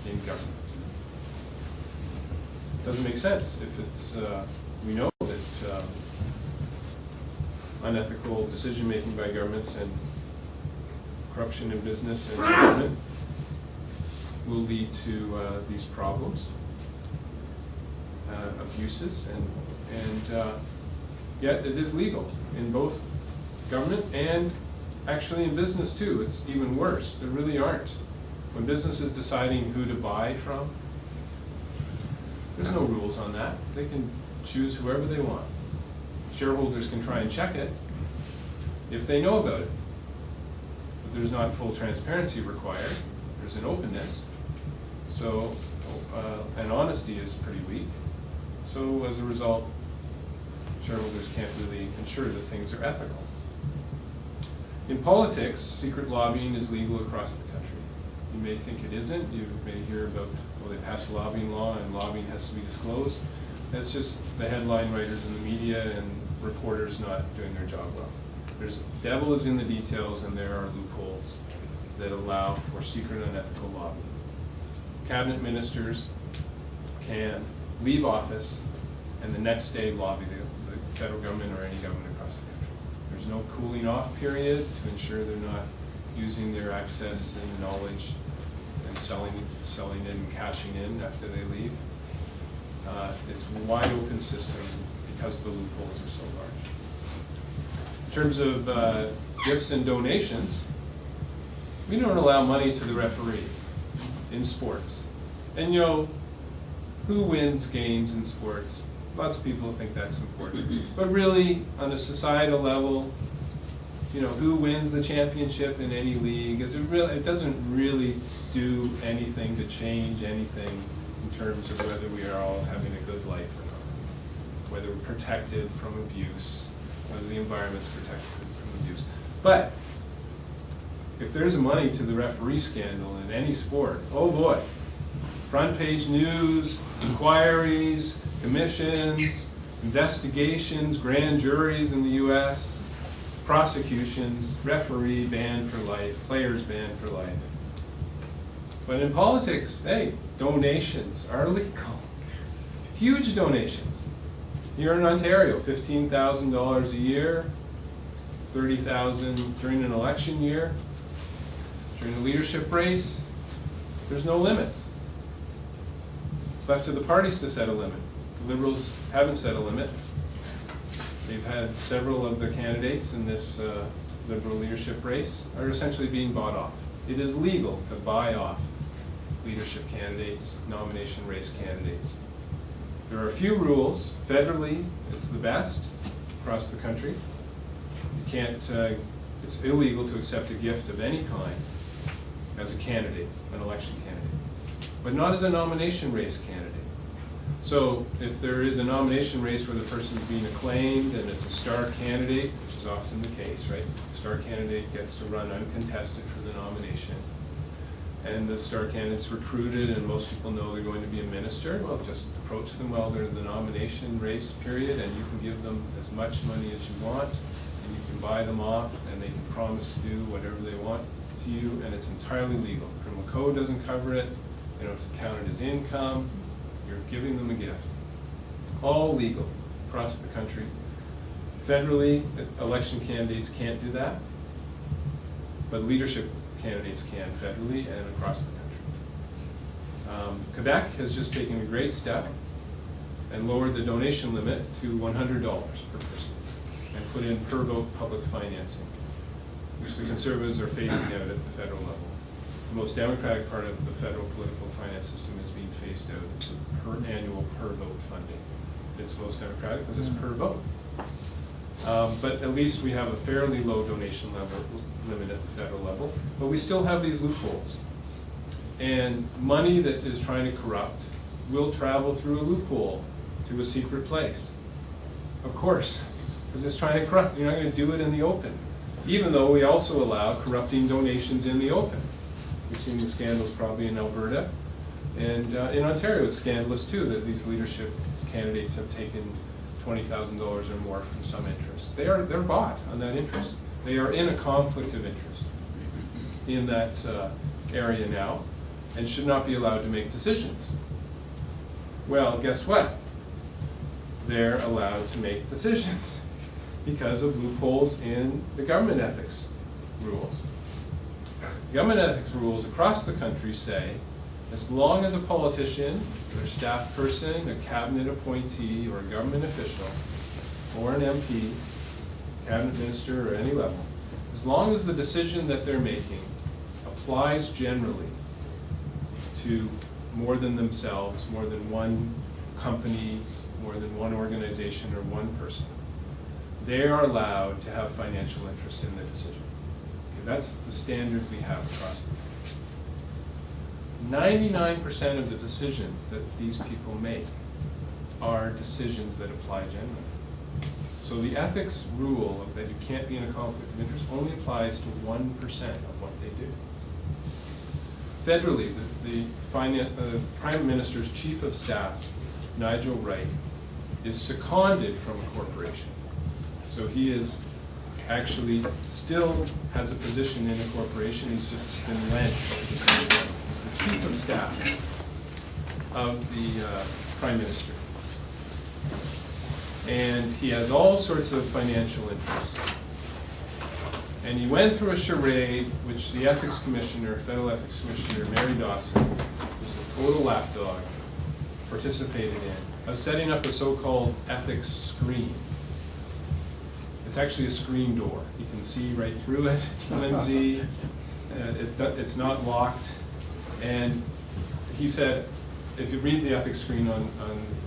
[SPEAKER 1] in government? Doesn't make sense if it's, we know that unethical decision-making by governments and corruption in business and government will lead to these problems, abuses, and yet it is legal in both government and actually in business too. It's even worse. There really aren't. When business is deciding who to buy from, there's no rules on that. They can choose whoever they want. Shareholders can try and check it if they know about it. But there's not full transparency required. There's an openness. So, and honesty is pretty weak. So as a result, shareholders can't really ensure that things are ethical. In politics, secret lobbying is legal across the country. You may think it isn't. You may hear about, well, they passed a lobbying law and lobbying has to be disclosed. That's just the headline writers in the media and reporters not doing their job well. There's devil is in the details, and there are loopholes that allow for secret unethical lobbying. Cabinet ministers can leave office and the next day lobby the federal government or any government across the country. There's no cooling off period to ensure they're not using their access and knowledge and selling it and cashing in after they leave. It's a wide open system because the loopholes are so large. In terms of gifts and donations, we don't allow money to the referee in sports. And you know, who wins games in sports? Lots of people think that's important. But really, on a societal level, you know, who wins the championship in any league? It doesn't really do anything to change anything in terms of whether we are all having a good life or not, whether we're protected from abuse, whether the environment's protected from abuse. But if there's money to the referee scandal in any sport, oh boy, front page news, inquiries, commissions, investigations, grand juries in the US, prosecutions, referee banned for life, players banned for life. But in politics, hey, donations are legal. Huge donations. Here in Ontario, $15,000 a year, $30,000 during an election year, during a leadership race. There's no limits. It's left to the parties to set a limit. The Liberals haven't set a limit. They've had several of their candidates in this Liberal leadership race are essentially being bought off. It is legal to buy off leadership candidates, nomination race candidates. There are a few rules. Federally, it's the best across the country. You can't, it's illegal to accept a gift of any kind as a candidate, an election candidate, but not as a nomination race candidate. So if there is a nomination race where the person is being acclaimed and it's a star candidate, which is often the case, right? The star candidate gets to run uncontested for the nomination. And the star candidate's recruited and most people know they're going to be a minister. Well, just approach them while they're in the nomination race period and you can give them as much money as you want and you can buy them off and they can promise to do whatever they want to you, and it's entirely legal. Criminal code doesn't cover it. They don't have to count it as income. You're giving them a gift. All legal across the country. Federally, election candidates can't do that, but leadership candidates can federally and across the country. Quebec has just taken a great step and lowered the donation limit to $100 per person and put in per vote public financing, which the Conservatives are phasing out at the federal level. The most democratic part of the federal political finance system is being phased out. It's a annual per vote funding. It's most democratic because it's per vote. But at least we have a fairly low donation limit at the federal level, but we still have these loopholes. And money that is trying to corrupt will travel through a loophole to a secret place. Of course, because it's trying to corrupt. You're not going to do it in the open, even though we also allow corrupting donations in the open. We've seen the scandals probably in Alberta, and in Ontario it's scandalous too that these leadership candidates have taken $20,000 or more from some interest. They're bought on that interest. They are in a conflict of interest in that area now and should not be allowed to make decisions. Well, guess what? they're allowed to make decisions because of loopholes in the government ethics rules. Government ethics rules across the country say, as long as a politician, or staff person, a cabinet appointee, or a government official, or an MP, cabinet minister, or any level, as long as the decision that they're making applies generally to more than themselves, more than one company, more than one organization, or one person, they are allowed to have financial interest in the decision. Okay, that's the standard we have across the country. 99% of the decisions that these people make are decisions that apply generally. So the ethics rule of that you can't be in a conflict of interest only applies to 1% of what they do. Federally, the Prime Minister's Chief of Staff, Nigel Wright, is seconded from a corporation. So he is actually still has a position in a corporation. He's just been lent. He's the Chief of Staff of the Prime Minister. And he has all sorts of financial interests. And he went through a charade, which the Ethics Commissioner, Federal Ethics Commissioner, Mary Dawson, who's a total lapdog, participated in, of setting up a so-called ethics screen. It's actually a screen door. You can see right through it. It's flimsy. It's not locked. And he said, if you read the ethics screen on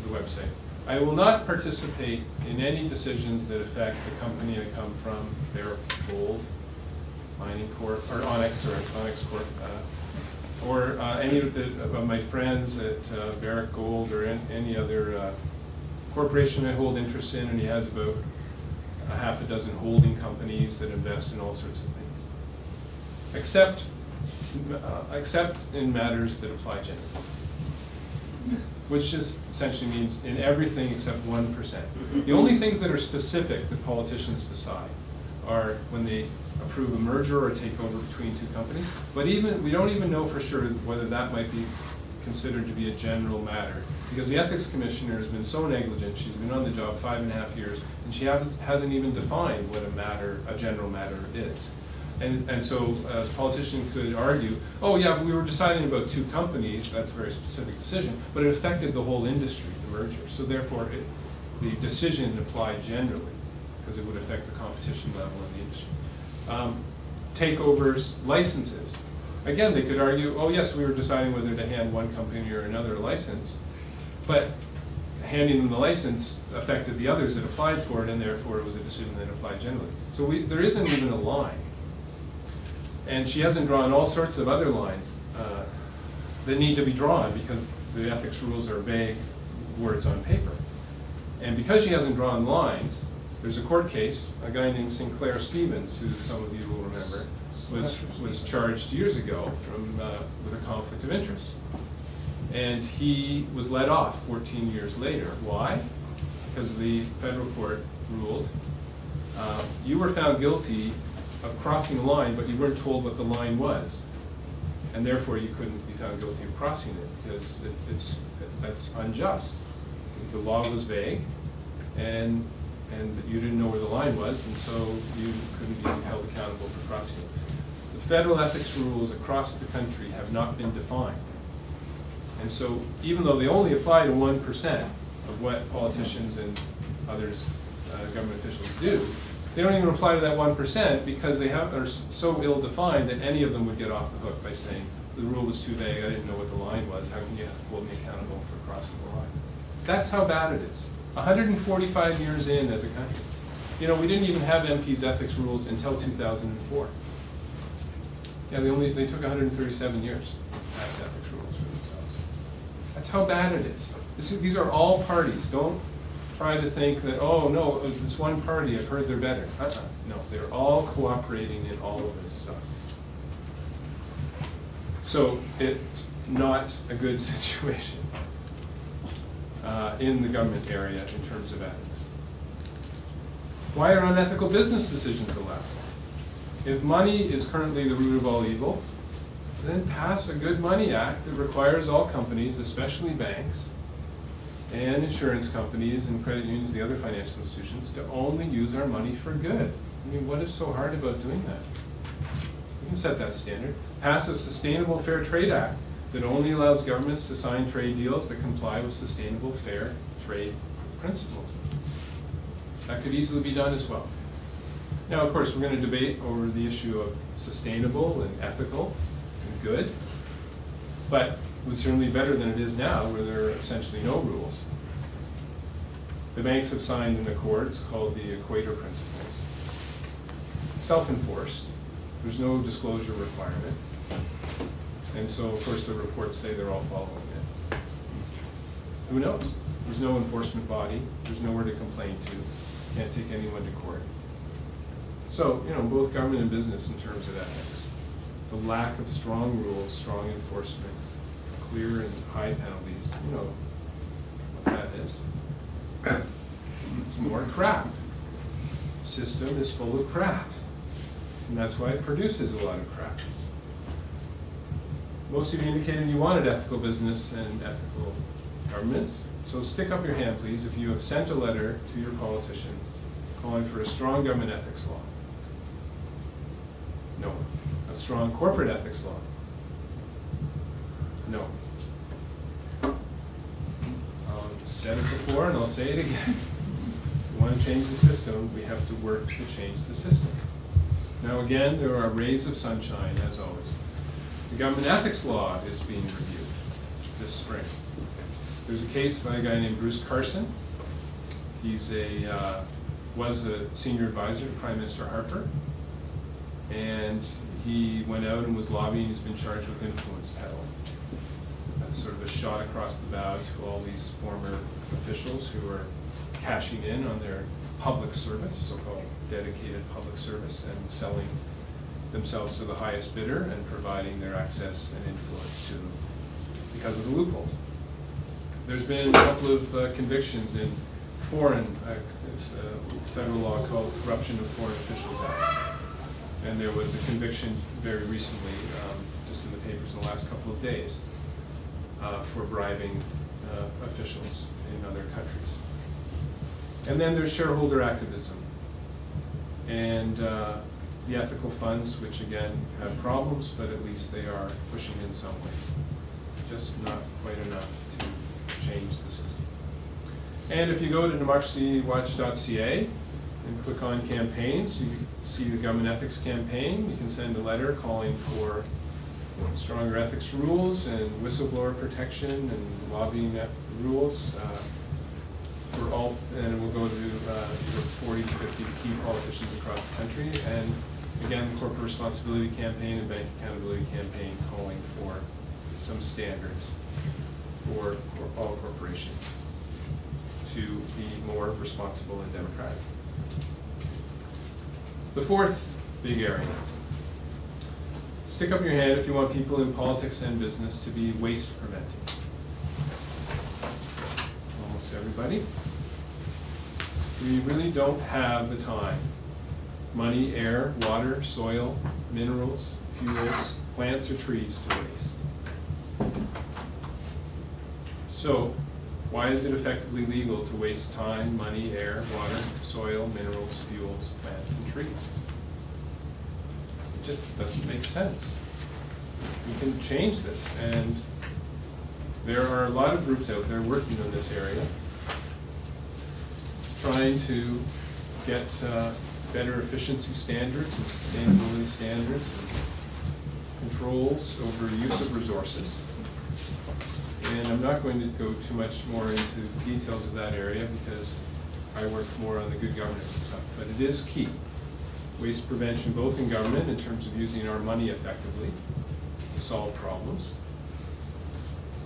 [SPEAKER 1] the website, I will not participate in any decisions that affect the company I come from, Barrick Gold, Mining Corp, or Onyx Corp, or any of my friends at Barrick Gold or any other corporation I hold interest in, and he has about a half a dozen holding companies that invest in all sorts of things, except in matters that apply generally. Which just essentially means in everything except 1%. The only things that are specific that politicians decide are when they approve a merger or a takeover between two companies. But we don't even know for sure whether that might be considered to be a general matter, because the Ethics Commissioner has been so negligent. She's been on the job 5.5 years, and she hasn't even defined what a general matter is. And so a politician could argue, oh yeah, but we were deciding about two companies, that's a very specific decision, but it affected the whole industry, the merger. So therefore, the decision applied generally, because it would affect the competition level in the industry. Takeovers, licenses. Again, they could argue, oh yes, we were deciding whether to hand one company or another a license, but handing them the license affected the others that applied for it, and therefore it was a decision that applied generally. So there isn't even a line. And she hasn't drawn all sorts of other lines that need to be drawn because the ethics rules are vague words on paper. And because she hasn't drawn lines, there's a court case, a guy named Sinclair Stevens, who some of you will remember, was charged years ago with a conflict of interest. And he was let off 14 years later. Why? Because the federal court ruled, you were found guilty of crossing a line, but you weren't told what the line was. And therefore you couldn't be found guilty of crossing it, because that's unjust. The law was vague, and you didn't know where the line was, and so you couldn't be held accountable for crossing it. The federal ethics rules across the country have not been defined. And so even though they only apply to 1% of what politicians and others, government officials do, they don't even apply to that 1% because they are so ill-defined that any of them would get off the hook by saying, the rule was too vague, I didn't know what the line was, how can you hold me accountable for crossing the line? That's how bad it is. 145 years in as a country. You know, we didn't even have MPs' ethics rules until 2004. Yeah, they took 137 years to pass ethics rules for themselves. That's how bad it is. These are all parties. Don't try to think that, oh no, this one party, I've heard they're better. No, they're all cooperating in all of this stuff. So it's not a good situation in the government area in terms of ethics. Why are unethical business decisions allowed? If money is currently the root of all evil, then pass a Good Money Act that requires all companies, especially banks, and insurance companies and credit unions, the other financial institutions, to only use our money for good. I mean, what is so hard about doing that? We can set that standard. Pass a Sustainable Fair Trade Act that only allows governments to sign trade deals that comply with sustainable fair trade principles. That could easily be done as well. Now, of course, we're going to debate over the issue of sustainable and ethical and good, but it would certainly be better than it is now, where there are essentially no rules. The banks have signed an accord, it's called the Equator Principles. It's self-enforced. There's no disclosure requirement. And so, of course, the reports say they're all following it. Who knows? There's no enforcement body. There's nowhere to complain to. Can't take anyone to court. So, both government and business in terms of ethics. The lack of strong rules, strong enforcement, clear and high penalties, you know what that is. It's more crap. The system is full of crap. And that's why it produces a lot of crap. Most of you indicated you wanted ethical business and ethical governments. So stick up your hand, please, if you have sent a letter to your politicians calling for a strong government ethics law. No. A strong corporate ethics law. No. I've said it before and I'll say it again. If we want to change the system, we have to work to change the system. Now again, there are rays of sunshine, as always. The government ethics law is being reviewed this spring. There's a case by a guy named Bruce Carson. He's was a senior advisor to Prime Minister Harper. And he went out and was lobbying. He's been charged with influence peddling. That's sort of a shot across the bow to all these former officials who are cashing in on their public service, so-called dedicated public service, and selling themselves to the highest bidder and providing their access and influence to them because of the loopholes. There's been a couple of convictions in foreign, it's a federal law called Corruption of Foreign Officials Act. And there was a conviction very recently, just in the papers in the last couple of days, for bribing officials in other countries. And then there's shareholder activism. And the ethical funds, which again have problems, but at least they are pushing in some ways. Just not quite enough to change the system. And if you go to democracywatch.ca and click on campaigns, you see the government ethics campaign. You can send a letter calling for stronger ethics rules and whistleblower protection and lobbying rules for all, and we'll go to 40 to 50 key politicians across the country. And again, the corporate responsibility campaign and bank accountability campaign calling for some standards for all corporations to be more responsible and democratic. The fourth big area. Stick up your hand if you want people in politics and business to be waste preventing. Almost everybody. We really don't have the time. Money, air, water, soil, minerals, fuels, plants or trees to waste. So, why is it effectively legal to waste time, money, air, water, soil, minerals, fuels, plants, and trees? It just doesn't make sense. We can change this, and there are a lot of groups out there working on this area, trying to get better efficiency standards and sustainability standards and controls over use of resources. And I'm not going to go too much more into the details of that area because I work more on the good governance stuff, but it is key. Waste prevention, both in government in terms of using our money effectively to solve problems.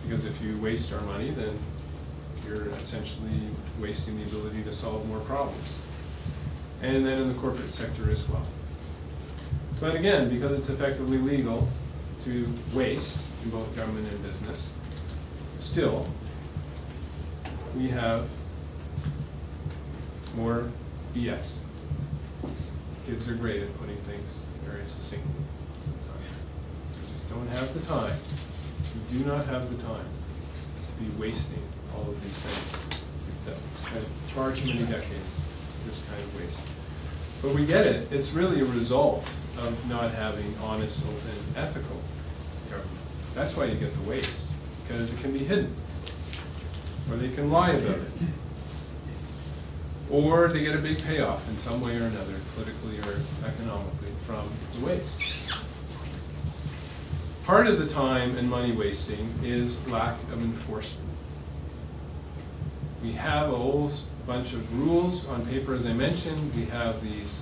[SPEAKER 1] Because if you waste our money, then you're essentially wasting the ability to solve more problems. And then in the corporate sector as well. But again, because it's effectively legal to waste in both government and business, still, we have more BS. Kids are great at putting things very succinctly sometimes. We just don't have the time. We do not have the time to be wasting all of these things. We've spent far too many decades with this kind of waste. But we get it. It's really a result of not having honest, open, ethical government. That's why you get the waste, because it can be hidden, or they can lie about it, or they get a big payoff in some way or another, politically or economically, from the waste. Part of the time and money wasting is lack of enforcement. We have a whole bunch of rules on paper, as I mentioned. We have these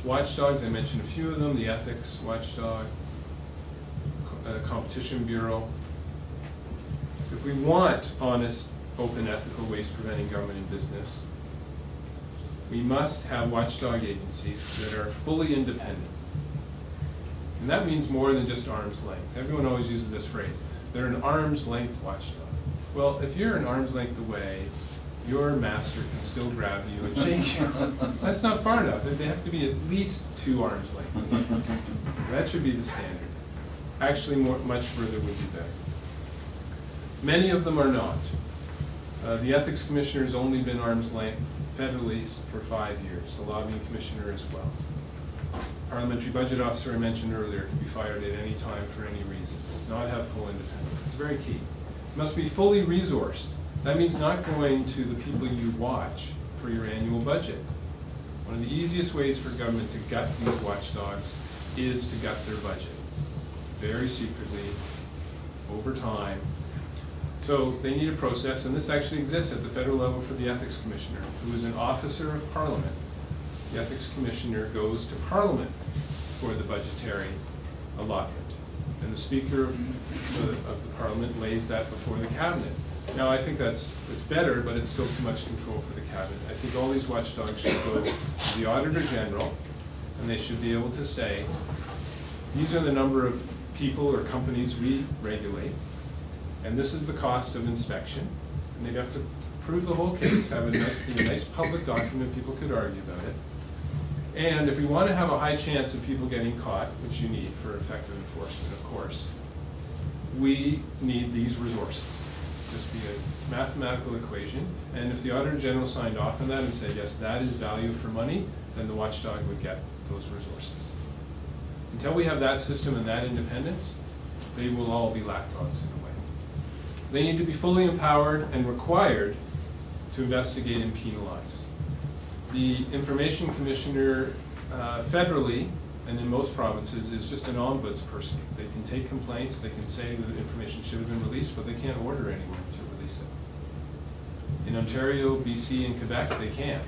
[SPEAKER 1] watchdogs, I mentioned a few of them, the ethics watchdog, competition bureau. If we want honest, open, ethical, waste-preventing government and business, we must have watchdog agencies that are fully independent. And that means more than just arm's length. Everyone always uses this phrase. They're an arm's length watchdog. Well, if you're an arm's length away, your master can still grab you and shake you. That's not far enough. They have to be at least 2 arms lengths away. That should be the standard. Actually, much further would be better. Many of them are not. The Ethics Commissioner has only been arm's length federally for 5 years, the Lobbying Commissioner as well. Parliamentary Budget Officer I mentioned earlier can be fired at any time for any reason. Does not have full independence. It's very key. Must be fully resourced. That means not going to the people you watch for your annual budget. One of the easiest ways for government to gut these watchdogs is to gut their budget. Very secretly, over time. So they need a process, and this actually exists at the federal level for the Ethics Commissioner, who is an officer of Parliament. The Ethics Commissioner goes to Parliament for the budgetary allotment. And the Speaker of the Parliament lays that before the Cabinet. Now, I think it's better, but it's still too much control for the Cabinet. I think all these watchdogs should go to the Auditor General, and they should be able to say, these are the number of people or companies we regulate, and this is the cost of inspection. And they'd have to prove the whole case, have a nice public document, people could argue about it. And if we want to have a high chance of people getting caught, which you need for effective enforcement, of course, we need these resources. Just be a mathematical equation, and if the Auditor General signed off on that and said, yes, that is value for money, then the watchdog would get those resources. Until we have that system and that independence, they will all be lapdogs in a way. They need to be fully empowered and required to investigate and penalize. The Information Commissioner federally and in most provinces is just an ombudsperson. They can take complaints, they can say that the information should have been released, but they can't order anyone to release it. In Ontario, BC, and Quebec, they can,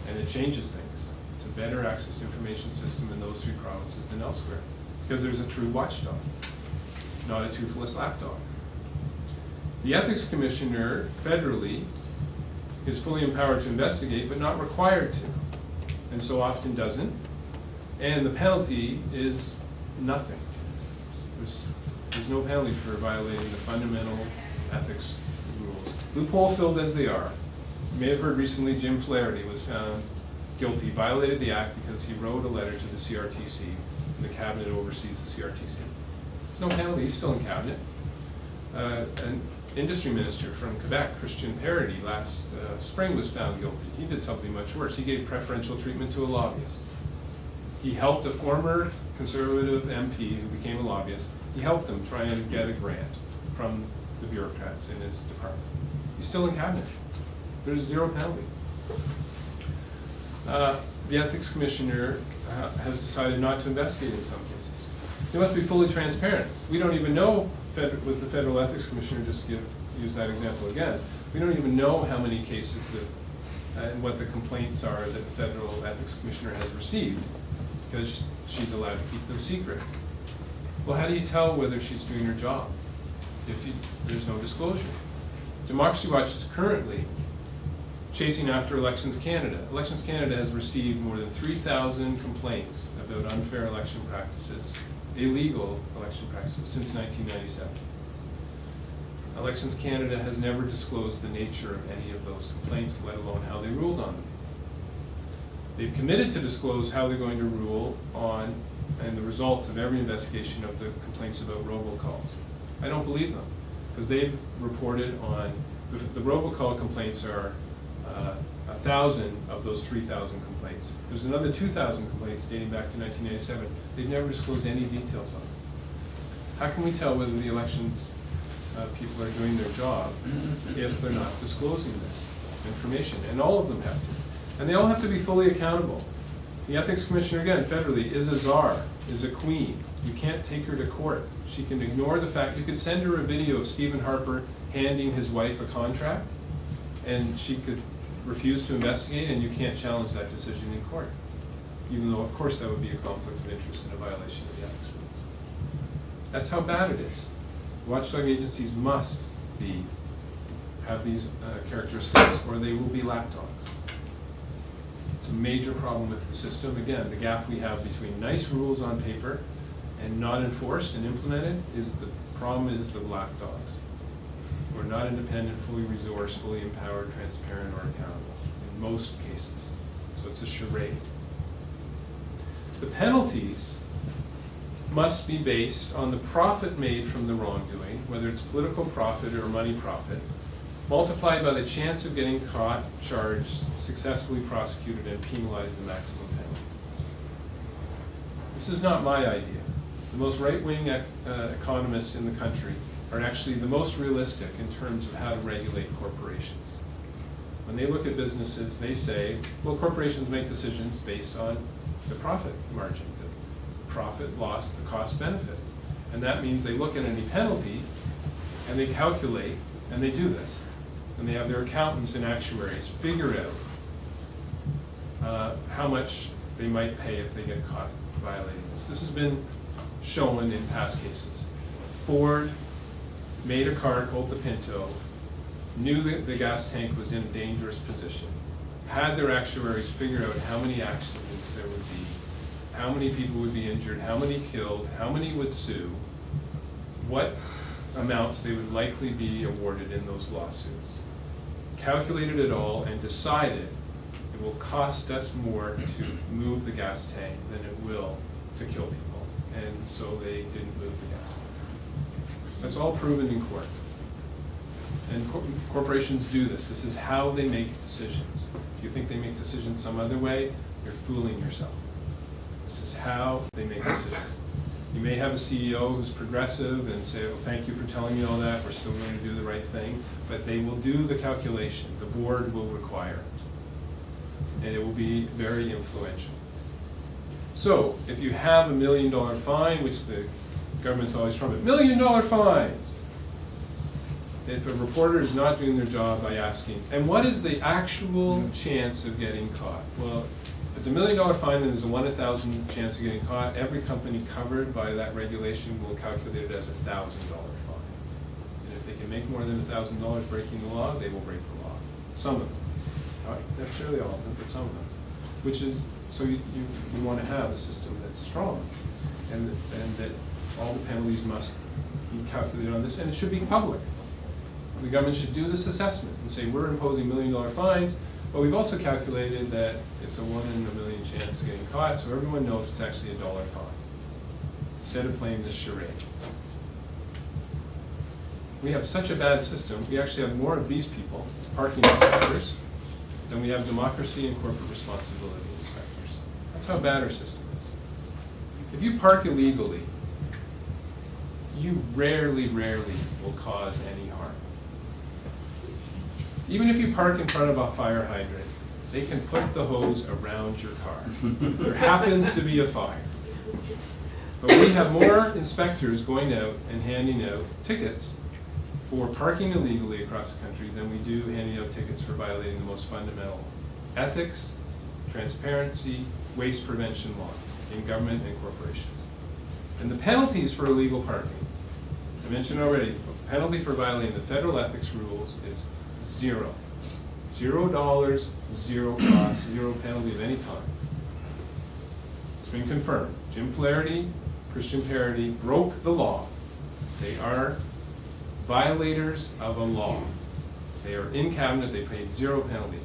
[SPEAKER 1] and it changes things. It's a better access to information system in those 3 provinces than elsewhere, because there's a true watchdog, not a toothless lapdog. The Ethics Commissioner federally is fully empowered to investigate, but not required to, and so often doesn't. And the penalty is nothing. There's no penalty for violating the fundamental ethics rules. Loophole-filled as they are. You may have heard recently Jim Flaherty was found guilty, violated the act because he wrote a letter to the CRTC, and the Cabinet oversees the CRTC. There's no penalty, he's still in Cabinet. An industry minister from Quebec, Christian Parody, last spring was found guilty. He did something much worse. He gave preferential treatment to a lobbyist. He helped a former Conservative MP who became a lobbyist. He helped him try and get a grant from the bureaucrats in his department. He's still in Cabinet. There's 0 penalty. The Ethics Commissioner has decided not to investigate in some cases. They must be fully transparent. We don't even know, with the Federal Ethics Commissioner, just to use that example again, we don't even know how many cases and what the complaints are that the Federal Ethics Commissioner has received, because she's allowed to keep them secret. Well, how do you tell whether she's doing her job if there's no disclosure? Democracy Watch is currently chasing after Elections Canada. Elections Canada has received more than 3,000 complaints about unfair election practices, illegal election practices, since 1997. Elections Canada has never disclosed the nature of any of those complaints, let alone how they ruled on them. They've committed to disclose how they're going to rule on and the results of every investigation of the complaints about robocalls. I don't believe them, because they've reported on The robocall complaints are 1,000 of those 3,000 complaints. There's another 2,000 complaints dating back to 1987. They've never disclosed any details on it. How can we tell whether the elections people are doing their job if they're not disclosing this information? And all of them have to. And they all have to be fully accountable. The ethics commissioner, again, federally, is a czar, is a queen. You can't take her to court. She can ignore the fact, you could send her a video of Stephen Harper handing his wife a contract, and she could refuse to investigate, and you can't challenge that decision in court. Even though, of course, that would be a conflict of interest and a violation of the ethics rules. That's how bad it is. Watchdog agencies must have these characteristics, or they will be lapdogs. It's a major problem with the system. Again, the gap we have between nice rules on paper and not enforced and implemented is the problem is the lapdogs. We're not independent, fully resourced, fully empowered, transparent, or accountable in most cases. So it's a charade. The penalties must be based on the profit made from the wrongdoing, whether it's political profit or money profit, multiplied by the chance of getting caught, charged, successfully prosecuted, and penalized the maximum penalty. This is not my idea. The most right-wing economists in the country are actually the most realistic in terms of how to regulate corporations. When they look at businesses, they say, well, corporations make decisions based on the profit margin, the profit loss, the cost benefit. And that means they look at any penalty and they calculate, and they do this. And they have their accountants and actuaries figure out how much they might pay if they get caught violating this. This has been shown in past cases. Ford made a car called the Pinto, knew that the gas tank was in a dangerous position, had their actuaries figure out how many accidents there would be, how many people would be injured, how many killed, how many would sue, what amounts they would likely be awarded in those lawsuits. Calculated it all and decided it will cost us more to move the gas tank than it will to kill people. And so they didn't move the gas tank. That's all proven in court. And corporations do this. This is how they make decisions. If you think they make decisions some other way, you're fooling yourself. This is how they make decisions. You may have a CEO who's progressive and say, well, thank you for telling me all that, we're still going to do the right thing, but they will do the calculation. The board will require it. And it will be very influential. So, if you have $1 million fine, which the government's always trumpet, $1 million fines! If a reporter is not doing their job by asking, and what is the actual chance of getting caught? Well, if it's $1 million fine and there's a 1 in 1,000 chance of getting caught, every company covered by that regulation will calculate it as a $1,000 fine. And if they can make more than $1,000 breaking the law, they will break the law. Some of them. Not necessarily all of them, but some of them. Which is, so you want to have a system that's strong, and that all the penalties must be calculated on this, and it should be public. The government should do this assessment and say, we're imposing $1 million fines, but we've also calculated that it's a 1 in a million chance of getting caught, so everyone knows it's actually a $1 fine, instead of playing this charade. We have such a bad system, we actually have more of these people, parking inspectors, than we have democracy and corporate responsibility inspectors. That's how bad our system is. If you park illegally, you rarely will cause any harm. Even if you park in front of a fire hydrant, they can put the hose around your car if there happens to be a fire. But we have more inspectors going out and handing out tickets for parking illegally across the country than we do handing out tickets for violating the most fundamental ethics, transparency, waste prevention laws in government and corporations. And the penalties for illegal parking, I mentioned already, the penalty for violating the federal ethics rules is $0. $0, 0 cost, 0 penalty of any kind. It's been confirmed. Jim Flaherty, Christian Parody broke the law. They are violators of a law. They are in cabinet, they paid 0 penalty.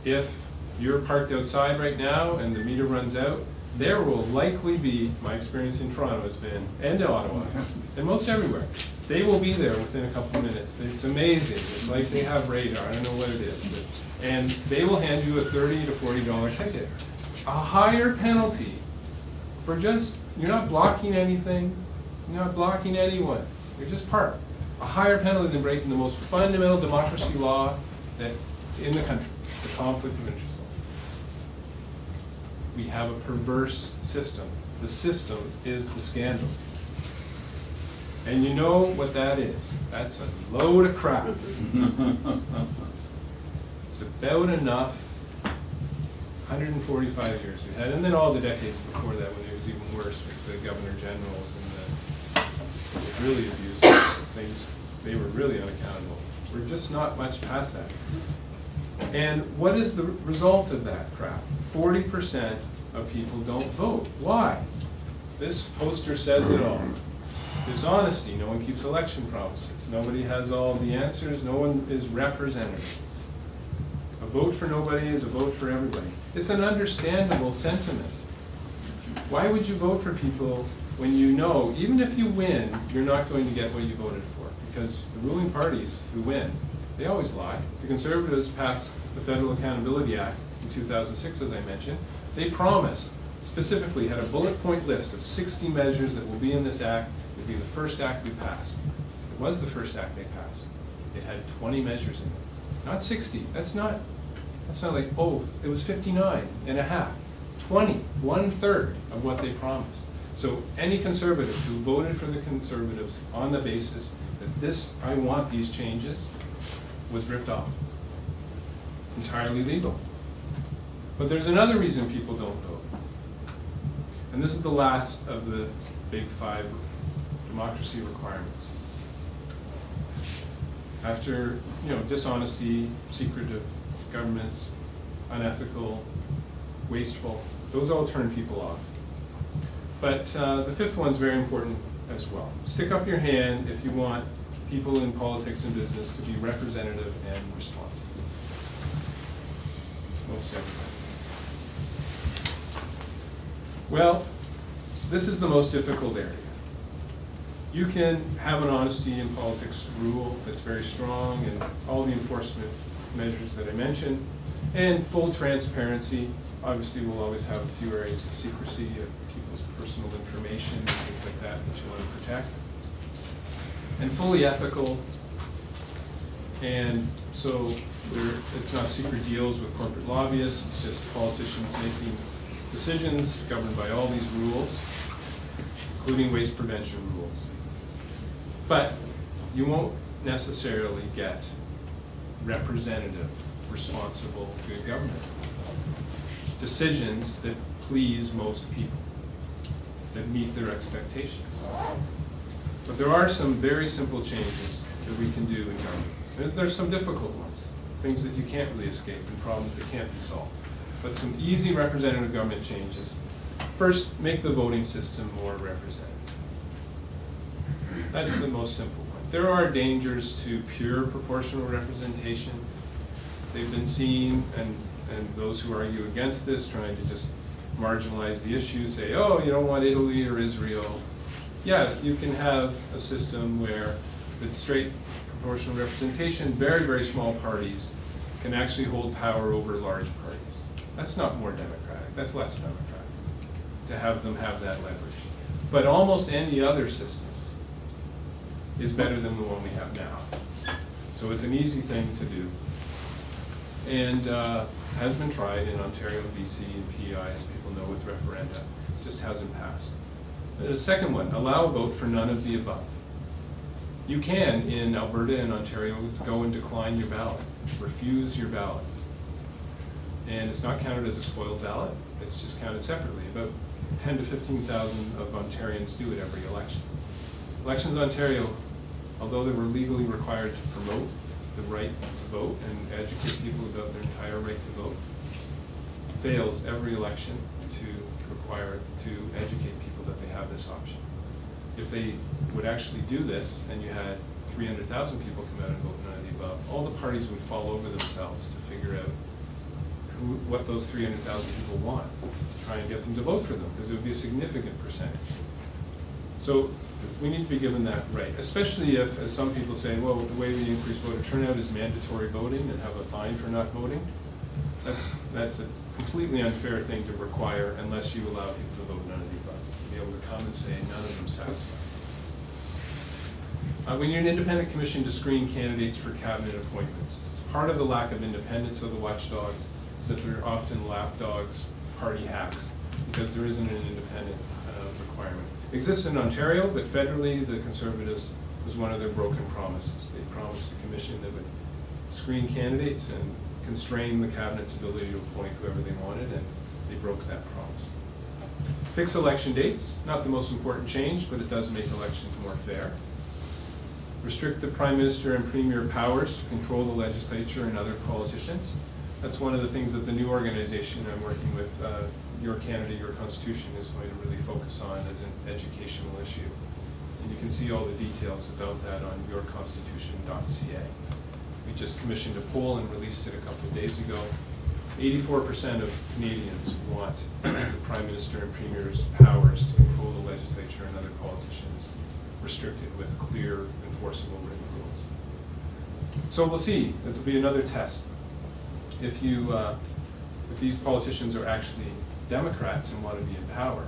[SPEAKER 1] If you're parked outside right now and the meter runs out, there will likely be, my experience in Toronto has been, and Ottawa, and most everywhere, they will be there within a couple of minutes. It's amazing. It's like they have radar. I don't know what it is. And they will hand you a $30 to $40 ticket. A higher penalty for just, you're not blocking anything, you're not blocking anyone, you're just parked. A higher penalty than breaking the most fundamental democracy law that in the country, the conflict of interest law. We have a perverse system. The system is the scandal. And you know what that is. That's a load of crap. It's about enough 145 years we had, and then all the decades before that when it was even worse with the governor generals and the really abusive things. They were really unaccountable. We're just not much past that. And what is the result of that crap? 40% of people don't vote. Why? This poster says it all. Dishonesty. No one keeps election promises. Nobody has all the answers. No one is representative. A vote for nobody is a vote for everybody. It's an understandable sentiment. Why would you vote for people when you know, even if you win, you're not going to get what you voted for? Because the ruling parties who win, they always lie. The Conservatives passed the Federal Accountability Act in 2006, as I mentioned. They promised, specifically had a bullet point list of 60 measures that will be in this act. It would be the first act we passed. It was the first act they passed. It had 20 measures in it, not 60. That's not like, oh, it was 59 and a half. 20, 1/3 of what they promised. So any conservative who voted for the Conservatives on the basis that this, I want these changes, was ripped off. Entirely legal. But there's another reason people don't vote. And this is the last of the big 5 democracy requirements. After, dishonesty, secretive governments, unethical, wasteful, those all turn people off. But the 5th one's very important as well. Stick up your hand if you want people in politics and business to be representative and responsive. Most everybody. Well, this is the most difficult area. You can have an honesty in politics rule that's very strong and all the enforcement measures that I mentioned, and full transparency. Obviously, we'll always have a few areas of secrecy of people's personal information and things like that that you want to protect. And fully ethical, and so it's not secret deals with corporate lobbyists, it's just politicians making decisions governed by all these rules, including waste prevention rules. But you won't necessarily get representative, responsible good government. Decisions that please most people, that meet their expectations. But there are some very simple changes that we can do in government. There's some difficult ones, things that you can't really escape and problems that can't be solved. But some easy representative government changes. First, make the voting system more representative. That's the most simple one. There are dangers to pure proportional representation. They've been seen, and those who argue against this, trying to just marginalize the issue, say, oh, you don't want Italy or Israel. Yeah, you can have a system where it's straight proportional representation, very, very small parties can actually hold power over large parties. That's not more democratic, that's less democratic, to have them have that leverage. But almost any other system is better than the one we have now. So it's an easy thing to do. And has been tried in Ontario, BC, and PEI, as people know, with referenda. Just hasn't passed. The second one, allow a vote for none of the above. You can, in Alberta and Ontario, go and decline your ballot, refuse your ballot. And it's not counted as a spoiled ballot, it's just counted separately. About 10 to 15,000 of Ontarians do it every election. Elections Ontario, although they were legally required to promote the right to vote and educate people about their entire right to vote, fails every election to educate people that they have this option. If they would actually do this, and you had 300,000 people come out and vote none of the above, all the parties would fall over themselves to figure out what those 300,000 people want, try and get them to vote for them, because it would be a significant percentage. So we need to be given that right, especially if, as some people say, well, the way we increase voter turnout is mandatory voting and have a fine for not voting. That's a completely unfair thing to require unless you allow people to vote none of the above. Be able to come and say none of them satisfy. We need an independent commission to screen candidates for cabinet appointments. It's part of the lack of independence of the watchdogs is that they're often lapdogs, party hacks, because there isn't an independent requirement. It exists in Ontario, but federally, the Conservatives was one of their broken promises. They promised a commission that would screen candidates and constrain the cabinet's ability to appoint whoever they wanted, and they broke that promise. Fix election dates, not the most important change, but it does make elections more fair. Restrict the Prime Minister and Premier powers to control the legislature and other politicians. That's one of the things that the new organization I'm working with, Your Canada, Your Constitution, is going to really focus on as an educational issue. And you can see all the details about that on yourconstitution.ca. We just commissioned a poll and released it a couple of days ago. 84% of Canadians want the Prime Minister and Premier's powers to control the legislature and other politicians restricted with clear, enforceable written rules. So we'll see. This will be another test. If these politicians are actually Democrats and want to be in power,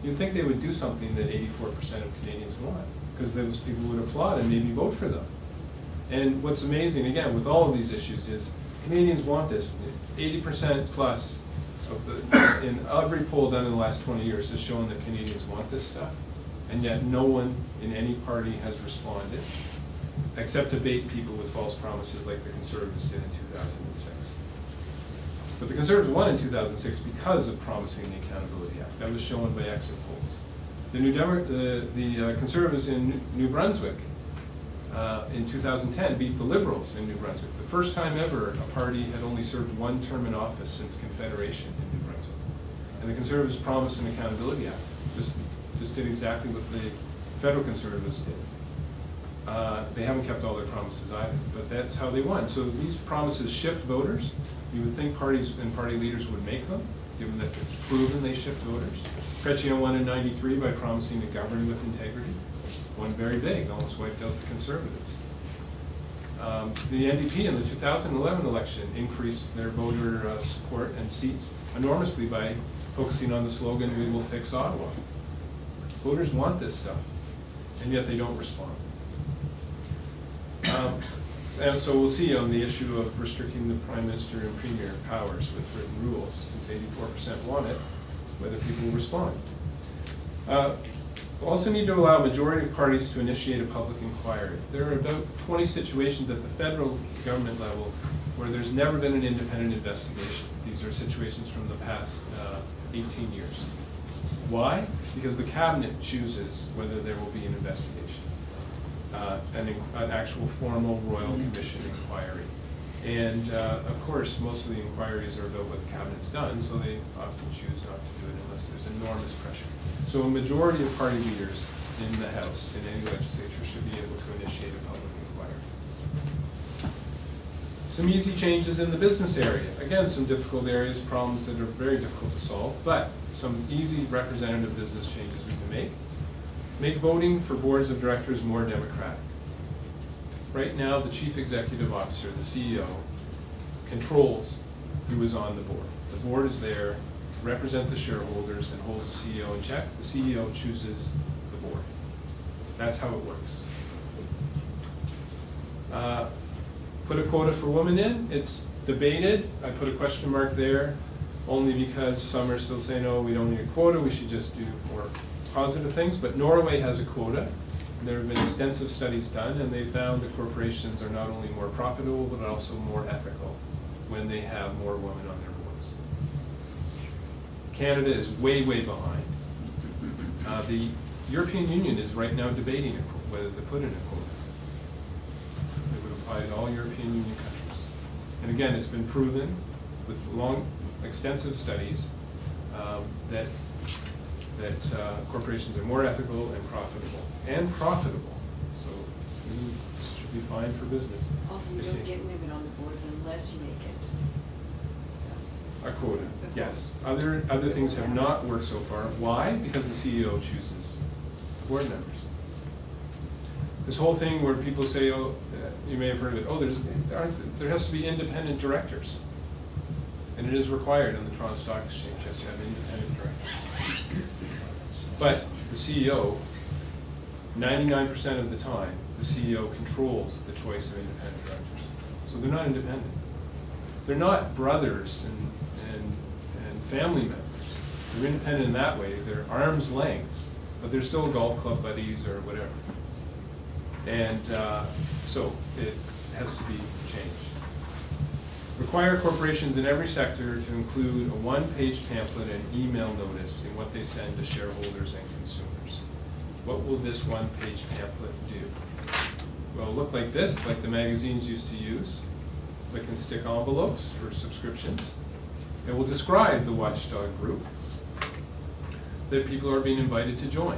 [SPEAKER 1] you'd think they would do something that 84% of Canadians want, because those people would applaud and maybe vote for them. And what's amazing, again, with all of these issues is Canadians want this. 80% plus of in every poll done in the last 20 years has shown that Canadians want this stuff. And yet no one in any party has responded, except to bait people with false promises like the Conservatives did in 2006. But the Conservatives won in 2006 because of promising the Accountability Act. That was shown by exit polls. The Conservatives in New Brunswick in 2010 beat the Liberals in New Brunswick. The first time ever a party had only served one term in office since Confederation in New Brunswick. And the Conservatives promised an Accountability Act. Just did exactly what the federal Conservatives did. They haven't kept all their promises either, but that's how they won. So these promises shift voters. You would think parties and party leaders would make them, given that it's proven they shift voters. Chrétien won in '93 by promising to govern with integrity. Won very big, almost wiped out the Conservatives. The NDP in the 2011 election increased their voter support and seats enormously by focusing on the slogan, "We will fix Ottawa." Voters want this stuff, and yet they don't respond. And so we'll see on the issue of restricting the Prime Minister and Premier powers with written rules, since 84% want it, whether people will respond. We'll also need to allow a majority of parties to initiate a public inquiry. There are about 20 situations at the federal government level where there's never been an independent investigation. These are situations from the past 18 years. Why? Because the cabinet chooses whether there will be an investigation, an actual formal royal commission inquiry. And of course, most of the inquiries are about what the cabinet's done, so they often choose not to do it unless there's enormous pressure. So a majority of party leaders in the House, in any legislature, should be able to initiate a public inquiry. Some easy changes in the business area. Again, some difficult areas, problems that are very difficult to solve, but some easy representative business changes we can make. Make voting for boards of directors more democratic. Right now, the chief executive officer, the CEO, controls who is on the board. The board is there to represent the shareholders and hold the CEO in check. The CEO chooses the board. That's how it works. Put a quota for women in. It's debated. I put a question mark there only because some are still saying, no, we don't need a quota, we should just do more positive things. But Norway has a quota. There have been extensive studies done, and they found that corporations are not only more profitable, but also more ethical when they have more women on their boards. Canada is way, way behind. The European Union is right now debating whether to put in a quota. It would apply to all European Union countries. And again, it's been proven with extensive studies that corporations are more ethical and profitable. So it should be fine for business.
[SPEAKER 4] Also, you don't get women on the boards unless you make it.
[SPEAKER 1] A quota, yes. Other things have not worked so far. Why? Because the CEO chooses board members. This whole thing where people say, oh, you may have heard of it, oh, there has to be independent directors. And it is required in the Toronto Stock Exchange, you have to have independent directors. But the CEO, 99% of the time, the CEO controls the choice of independent directors. So they're not independent. They're not brothers and family members. They're independent in that way. They're arm's length, but they're still golf club buddies or whatever. And so it has to be changed. Require corporations in every sector to include a one-page pamphlet and email notice in what they send to shareholders and consumers. What will this one-page pamphlet do? Well, it'll look like this, like the magazines used to use. Click and stick envelopes for subscriptions. It will describe the watchdog group that people are being invited to join.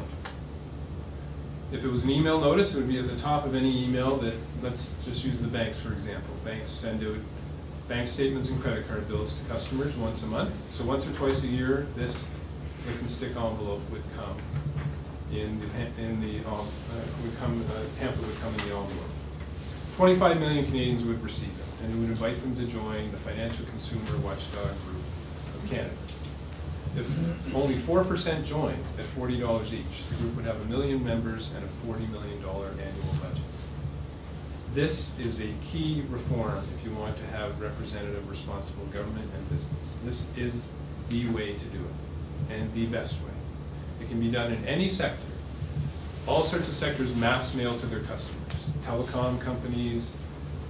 [SPEAKER 1] If it was an email notice, it would be at the top of any email that, let's just use the banks for example. Banks send out bank statements and credit card bills to customers once a month. So once or twice a year, this click and stick envelope would come in the pamphlet would come in the envelope. 25 million Canadians would receive it, and it would invite them to join the Financial Consumer Watchdog Group of Canada. If only 4% joined at $40 each, the group would have 1 million members and a $40 million annual budget. This is a key reform if you want to have representative, responsible government and business. This is the way to do it, and the best way. It can be done in any sector. All sorts of sectors mass mail to their customers. Telecom companies,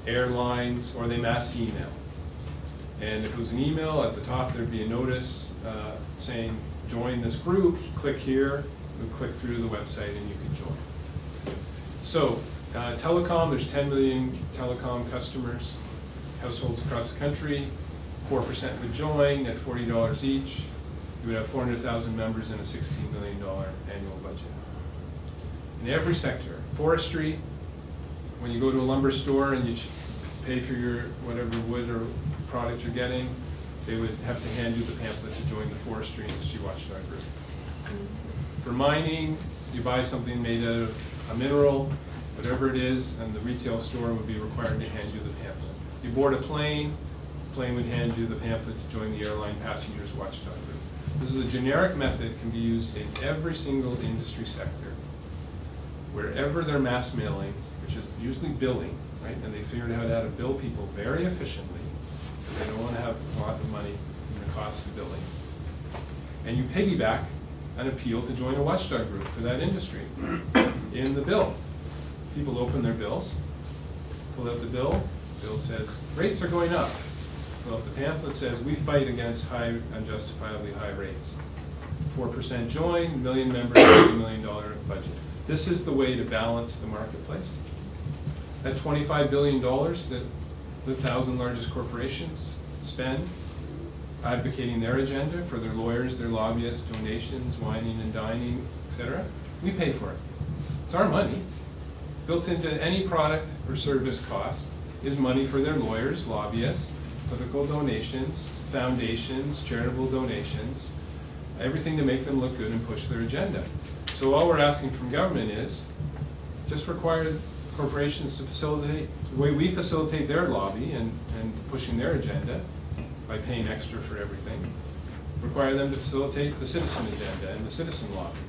[SPEAKER 1] airlines, or they mass email. And if it was an email, at the top there'd be a notice saying, join this group, click here, and click through the website and you can join. So, telecom, there's 10 million telecom customers, households across the country, 4% would join at $40 each. You would have 400,000 members and a $16 million annual budget. In every sector, forestry, when you go to a lumber store and you pay for your whatever wood or product you're getting, they would have to hand you the pamphlet to join the forestry industry watchdog group. For mining, you buy something made out of a mineral, whatever it is, and the retail store would be required to hand you the pamphlet. You board a plane, the plane would hand you the pamphlet to join the airline passengers watchdog group. This is a generic method, can be used in every single industry sector. Wherever they're mass mailing, which is usually billing, right? And they figured out how to bill people very efficiently because they don't want to have a lot of money in the cost of billing. And you piggyback an appeal to join a watchdog group for that industry in the bill. People open their bills, pull out the bill says, rates are going up. Pull out the pamphlet, says, we fight against high, unjustifiably high rates. 4% join, 1 million members, $80 million budget. This is the way to balance the marketplace. That $25 billion that the 1,000 largest corporations spend advocating their agenda for their lawyers, their lobbyists, donations, wining and dining, etc., we pay for it. It's our money. Built into any product or service cost is money for their lawyers, lobbyists, political donations, foundations, charitable donations, everything to make them look good and push their agenda. So all we're asking from government is just require corporations to facilitate, the way we facilitate their lobby and pushing their agenda by paying extra for everything, require them to facilitate the citizen agenda and the citizen lobby.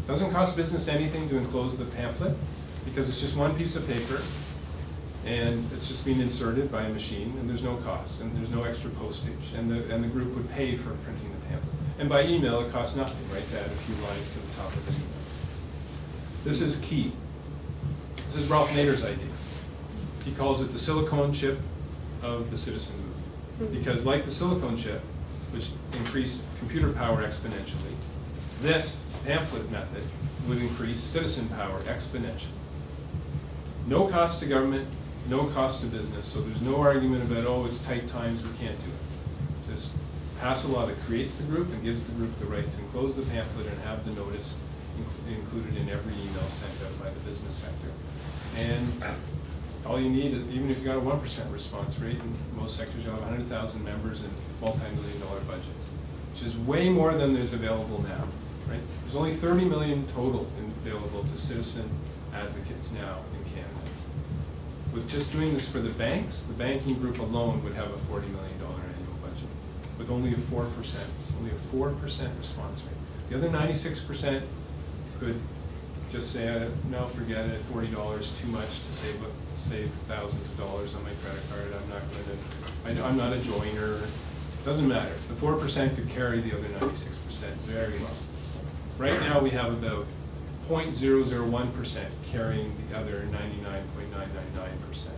[SPEAKER 1] It doesn't cost business anything to enclose the pamphlet because it's just one piece of paper and it's just being inserted by a machine and there's no cost and there's no extra postage and the group would pay for printing the pamphlet. And by email, it costs nothing, right? To add a few lines to the top of the email. This is key. This is Ralph Nader's idea. He calls it the silicone chip of the citizen movement. Because like the silicone chip, which increased computer power exponentially, this pamphlet method would increase citizen power exponentially. No cost to government, no cost to business, so there's no argument about, oh, it's tight times, we can't do it. Just pass a law that creates the group and gives the group the right to enclose the pamphlet and have the notice included in every email sent out by the business sector. And All you need, even if you got a 1% response rate, in most sectors you'll have 100,000 members and multi-million-dollar budgets, which is way more than there's available now, right? There's only 30 million total available to citizen advocates now in Canada. With just doing this for the banks, the banking group alone would have a $40 million annual budget, with only a 4% response rate. The other 96% could just say, no, forget it, $40 too much to save thousands of dollars on my credit card. I'm not a joiner. Doesn't matter. The 4% could carry the other 96% very well. Right now we have about 0.001% carrying the other 99.999%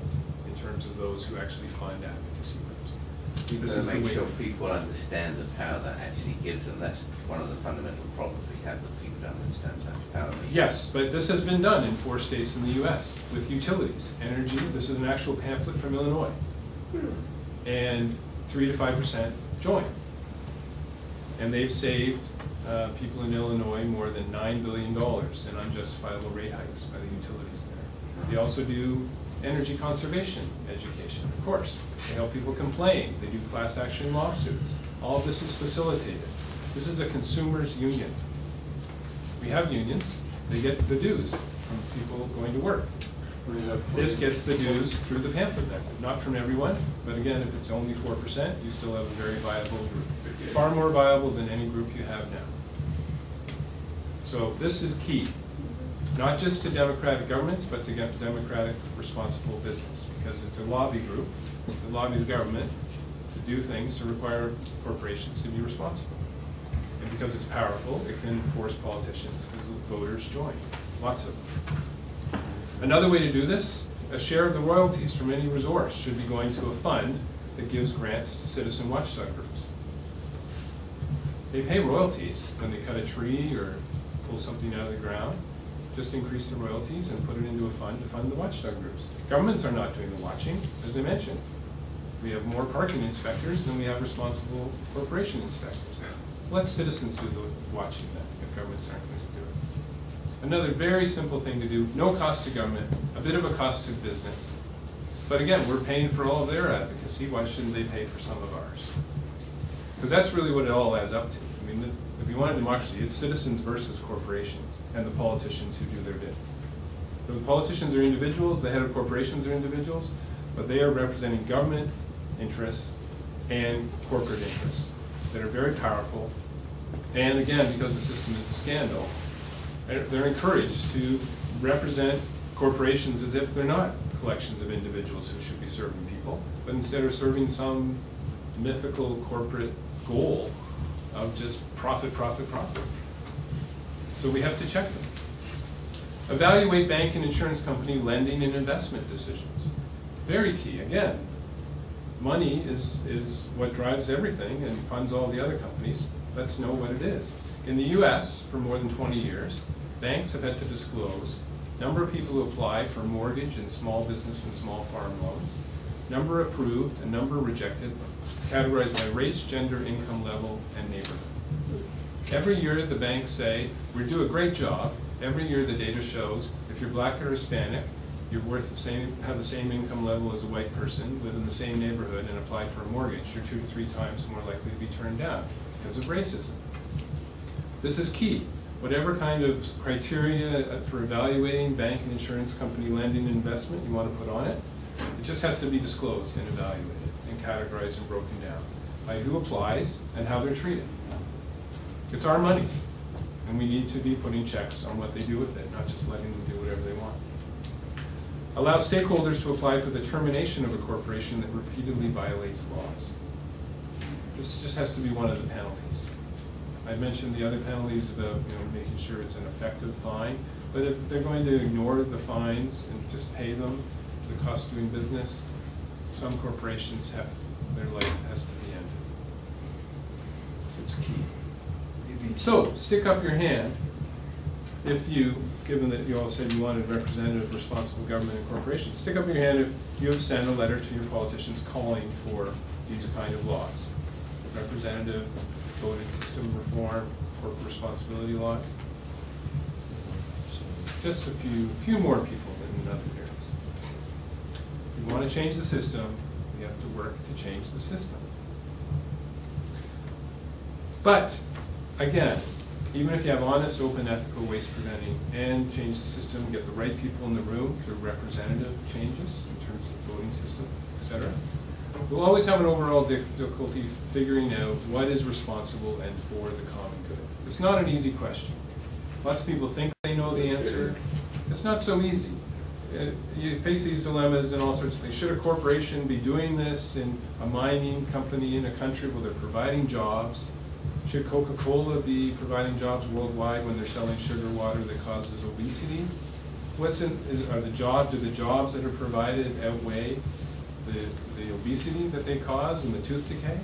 [SPEAKER 1] in terms of those who actually fund advocacy groups. This is
[SPEAKER 3] To
[SPEAKER 1] the
[SPEAKER 3] make
[SPEAKER 1] way.
[SPEAKER 3] sure people understand the power that actually gives them. That's one of the fundamental problems we have, that people don't understand how much power they give.
[SPEAKER 1] Yes, but this has been done in 4 states in the US with utilities, energy. This is an actual pamphlet from Illinois. And 3 to 5% join. And they've saved people in Illinois more than $9 billion in unjustifiable rate hikes by the utilities there. They also do energy conservation education, of course. They help people complain. They do class action lawsuits. All of this is facilitated. This is a consumers union. We have unions. They get the dues from people going to work. This gets the dues through the pamphlet method. Not from everyone, but again, if it's only 4%, you still have a very viable group. Far more viable than any group you have now. So this is key, not just to democratic governments, but to get democratic responsible business, because it's a lobby group that lobbies government to do things to require corporations to be responsible. And because it's powerful, it can force politicians, because the voters join, lots of them. Another way to do this, a share of the royalties from any resource should be going to a fund that gives grants to citizen watchdog groups. They pay royalties when they cut a tree or pull something out of the ground. Just increase the royalties and put it into a fund to fund the watchdog groups. Governments are not doing the watching, as I mentioned. We have more parking inspectors than we have responsible corporation inspectors. Let citizens do the watching then, if governments aren't going to do it. Another very simple thing to do, no cost to government, a bit of a cost to business. But again, we're paying for all of their advocacy, why shouldn't they pay for some of ours? Because that's really what it all adds up to. I mean, if you want a democracy, it's citizens versus corporations and the politicians who do their bit. So the politicians are individuals, the head of corporations are individuals, but they are representing government interests and corporate interests that are very powerful. And again, because the system is a scandal, they're encouraged to represent corporations as if they're not collections of individuals who should be serving people, but instead are serving some mythical corporate goal of just profit, profit, profit. So we have to check them. Evaluate bank and insurance company lending and investment decisions. Very key. Again, money is what drives everything and funds all the other companies. Let's know what it is. In the US, for more than 20 years, banks have had to disclose number of people who apply for mortgage and small business and small farm loans, number approved and number rejected, categorized by race, gender, income level, and neighborhood. Every year the banks say, we do a great job. Every year the data shows if you're black or Hispanic, you're worth the same, have the same income level as a white person, live in the same neighborhood, and apply for a mortgage. You're 2 to 3 times more likely to be turned down because of racism. This is key. Whatever kind of criteria for evaluating bank and insurance company lending and investment you want to put on it, it just has to be disclosed and evaluated and categorized and broken down by who applies and how they're treated. It's our money, and we need to be putting checks on what they do with it, not just letting them do whatever they want. Allow stakeholders to apply for the termination of a corporation that repeatedly violates laws. This just has to be one of the penalties. I mentioned the other penalties about making sure it's an effective fine, but if they're going to ignore the fines and just pay them the cost of doing business, some corporations have, their life has to be ended. It's key. So, stick up your hand if you, given that you all said you wanted representative responsible government and corporations, stick up your hand if you have sent a letter to your politicians calling for these kind of laws. Representative voting system reform, corporate responsibility laws. Just a few more people than in other areas. If we want to change the system, we have to work to change the system. But, again, even if you have honest, open, ethical waste preventing and change the system, get the right people in the room through representative changes in terms of voting system, etc., we'll always have an overall difficulty figuring out what is responsible and for the common good. It's not an easy question. Lots of people think they know the answer. It's not so easy. You face these dilemmas and all sorts of things. Should a corporation be doing this in a mining company in a country where they're providing jobs? Should Coca-Cola be providing jobs worldwide when they're selling sugar water that causes obesity? Do the jobs that are provided outweigh the obesity that they cause and the tooth decay?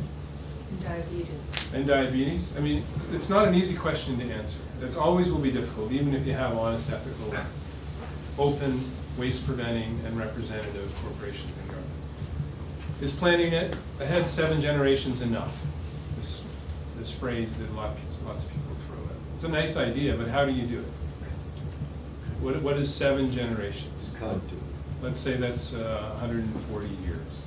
[SPEAKER 1] And diabetes. I mean, it's not an easy question to answer. It always will be difficult, even if you have honest, ethical, open, waste preventing, and representative corporations in government. Is planning it ahead 7 generations enough? This phrase that lots of people throw out. It's a nice idea, but how do you do it? What is 7 generations? Let's say that's 140 years.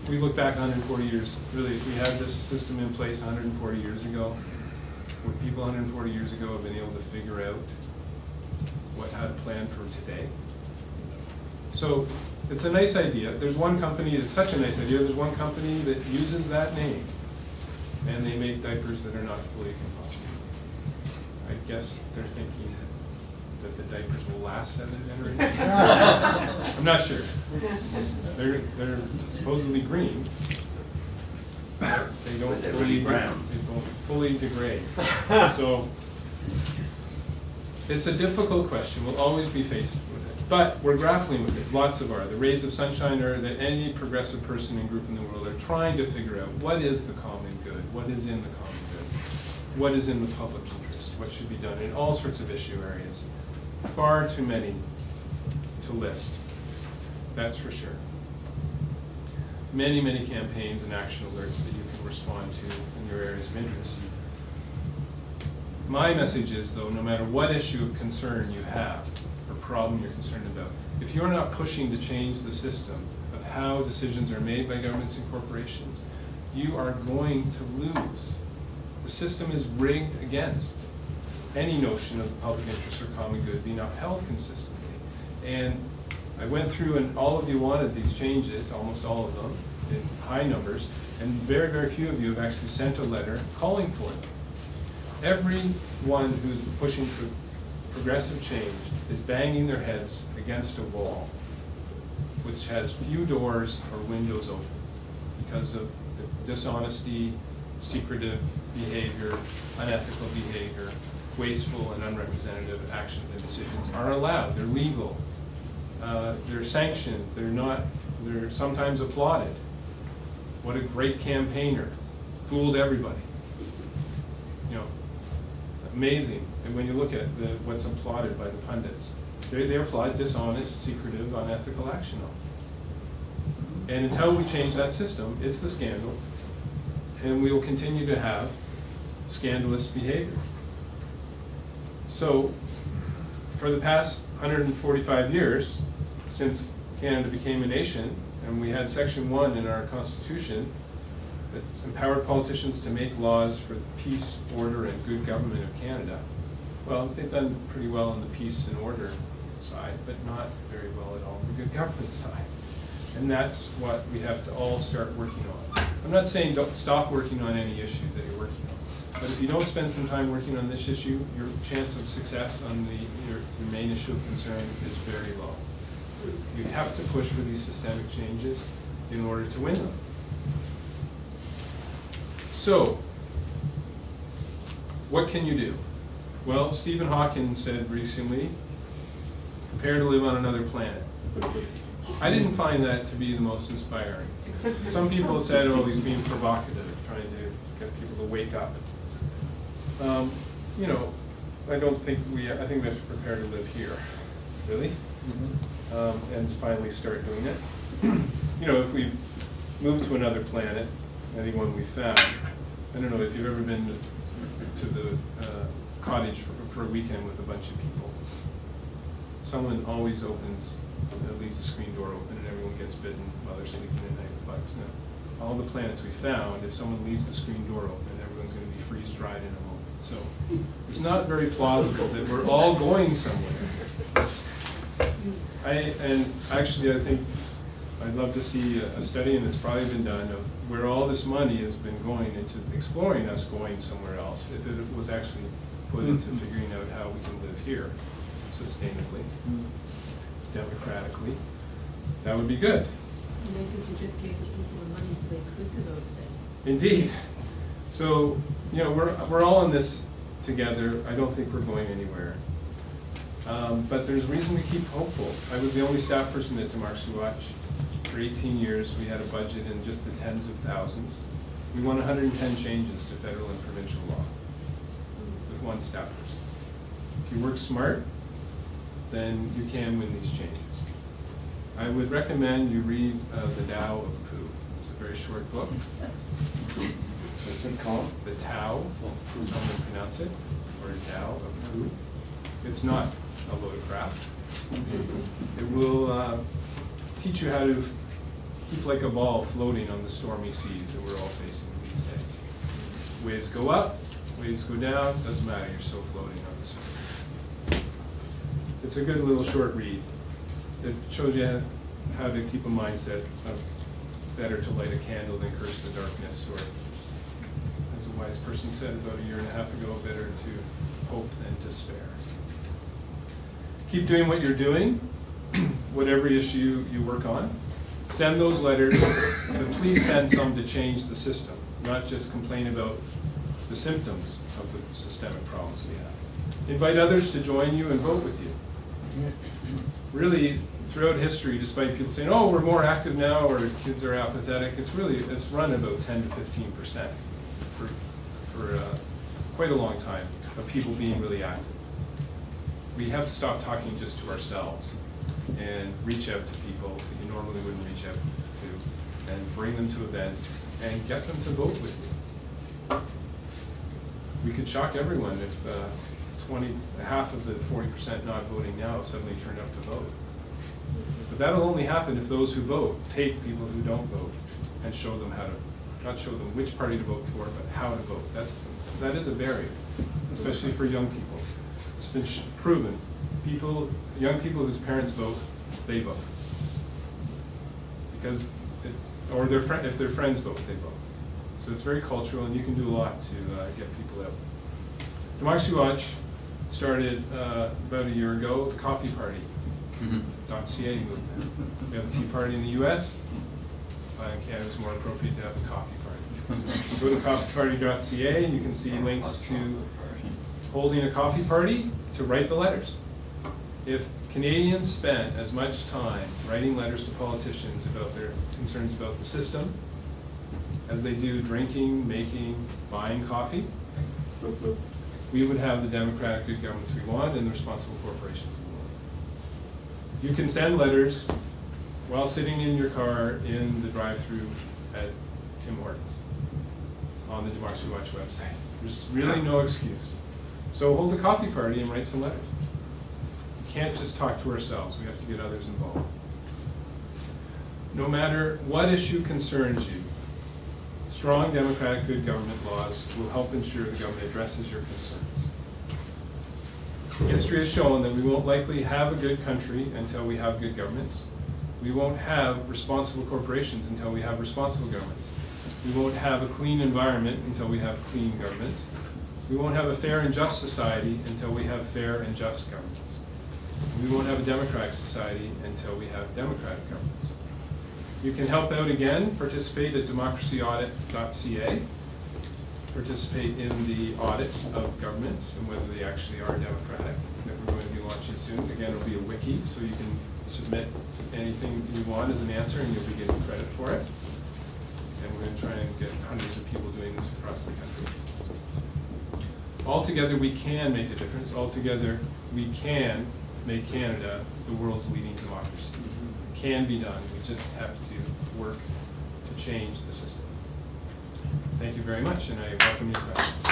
[SPEAKER 1] If we look back 140 years, really, if we had this system in place 140 years ago, would people 140 years ago have been able to figure out how to plan for today? So it's a nice idea. There's one company that's such a nice idea. There's one company that uses that name, and they make diapers that are not fully compostable. I guess they're thinking that the diapers will last 7 generations. I'm not sure. They're supposedly green. They don't fully degrade. So it's a difficult question. We'll always be faced with it. But we're grappling with it. Lots of the rays of sunshine are that any progressive person and group in the world are trying to figure out what is the common good, what is in the common good, what is in the public interest, what should be done in all sorts of issue areas. Far too many to list, that's for sure. Many, many campaigns and action alerts that you can respond to in your areas of interest. My message is, though, no matter what issue of concern you have, or problem you're concerned about, if you're not pushing to change the system of how decisions are made by governments and corporations, you are going to lose. The system is rigged against any notion of public interest or common good being upheld consistently. And I went through, and all of you wanted these changes, almost all of them, in high numbers, and very, very few of you have actually sent a letter calling for them. Everyone who's pushing for progressive change is banging their heads against a wall, which has few doors or windows open because of the dishonesty, secretive behavior, unethical behavior, wasteful and unrepresentative actions and decisions are allowed. They're legal. They're sanctioned. They're sometimes applauded. What a great campaigner. Fooled everybody. You know, amazing. And when you look at what's applauded by the pundits, they applaud dishonest, secretive, unethical action. And until we change that system, it's the scandal. And we will continue to have scandalous behavior. So, for the past 145 years, since Canada became a nation, and we had Section 1 in our Constitution that's empowered politicians to make laws for the peace, order, and good government of Canada. Well, they've done pretty well on the peace and order side, but not very well at all on the good government side. And that's what we have to all start working on. I'm not saying don't stop working on any issue that you're working on. But if you don't spend some time working on this issue, your chance of success on your main issue of concern is very low. You have to push for these systemic changes in order to win them. So, what can you do? Well, Stephen Hawking said recently, prepare to live on another planet. I didn't find that to be the most inspiring. Some people said, oh, he's being provocative, trying to get people to wake up. You know, I think we have to prepare to live here, really, and finally start doing it. You know, if we move to another planet, anyone we found, I don't know if you've ever been to the cottage for a weekend with a bunch of people. someone always leaves the screen door open and everyone gets bitten while they're sleeping at night with bugs. No. All the planets we found, if someone leaves the screen door open, everyone's going to be freeze-dried in a moment. So it's not very plausible that we're all going somewhere. I think I'd love to see a study, and it's probably been done, of where all this money has been going into exploring us going somewhere else, if it was actually put into figuring out how we can live here sustainably, democratically. That would be good.
[SPEAKER 4] Maybe if you just gave the people the money so they could do those things.
[SPEAKER 1] Indeed. So, you know, we're all in this together. I don't think we're going anywhere. But there's reason to keep hopeful. I was the only staff person at Democracy Watch. For 18 years, we had a budget in just the tens of thousands. We won 110 changes to federal and provincial law with one staff person. If you work smart, then you can win these changes. I would recommend you read The Tao of Pooh. It's a very short book.
[SPEAKER 2] What's it called?
[SPEAKER 1] The Tao, is how you pronounce it, or Tao of Pooh. It's not a load of crap. It will teach you how to keep like a ball floating on the stormy seas that we're all facing these days. Waves go up, waves go down, doesn't matter, you're still floating on the surface. It's a good little short read. It shows you how to keep a mindset of better to light a candle than curse the darkness, or as a wise person said about 1.5 years ago, better to hope than despair. Keep doing what you're doing, whatever issue you work on. Send those letters, but please send some to change the system, not just complain about the symptoms of the systemic problems we have. Invite others to join you and vote with you. Really, throughout history, despite people saying, oh, we're more active now, or kids are apathetic, it's run about 10 to 15% for quite a long time of people being really active. We have to stop talking just to ourselves and reach out to people that you normally wouldn't reach out to, and bring them to events and get them to vote with you. We could shock everyone if half of the 40% not voting now suddenly turned up to vote. But that'll only happen if those who vote take people who don't vote and show them how to, not show them which party to vote for, but how to vote. That is a barrier, especially for young people. It's been proven. Young people whose parents vote, they vote. Because, if their friends vote, they vote. So it's very cultural, and you can do a lot to get people out. Democracy Watch started about a year ago, the Coffee Party. .ca movement. We have a Tea Party in the US. In Canada, it's more appropriate to have the Coffee Party. Go to coffeeparty.ca and you can see links to holding a coffee party to write the letters. If Canadians spent as much time writing letters to politicians about their concerns about the system as they do drinking, making, buying coffee, we would have the democratic good governments we want and the responsible corporations we want. You can send letters while sitting in your car in the drive-thru at Tim Hortons on the Democracy Watch website. There's really no excuse. So hold a coffee party and write some letters. We can't just talk to ourselves. We have to get others involved. No matter what issue concerns you, strong democratic good government laws will help ensure the government addresses your concerns. History has shown that we won't likely have a good country until we have good governments. We won't have responsible corporations until we have responsible governments. We won't have a clean environment until we have clean governments. We won't have a fair and just society until we have fair and just governments. We won't have a democratic society until we have democratic governments. You can help out again, participate at democracyaudit.ca, participate in the audit of governments and whether they actually are democratic that we're going to be launching soon. Again, it'll be a wiki, so you can submit anything you want as an answer and you'll be getting credit for it. And we're going to try and get hundreds of people doing this across the country. Altogether, we can make a difference. Altogether, we can make Canada the world's leading democracy. It can be done. We just have to work to change the system. Thank you very much, and I welcome your questions.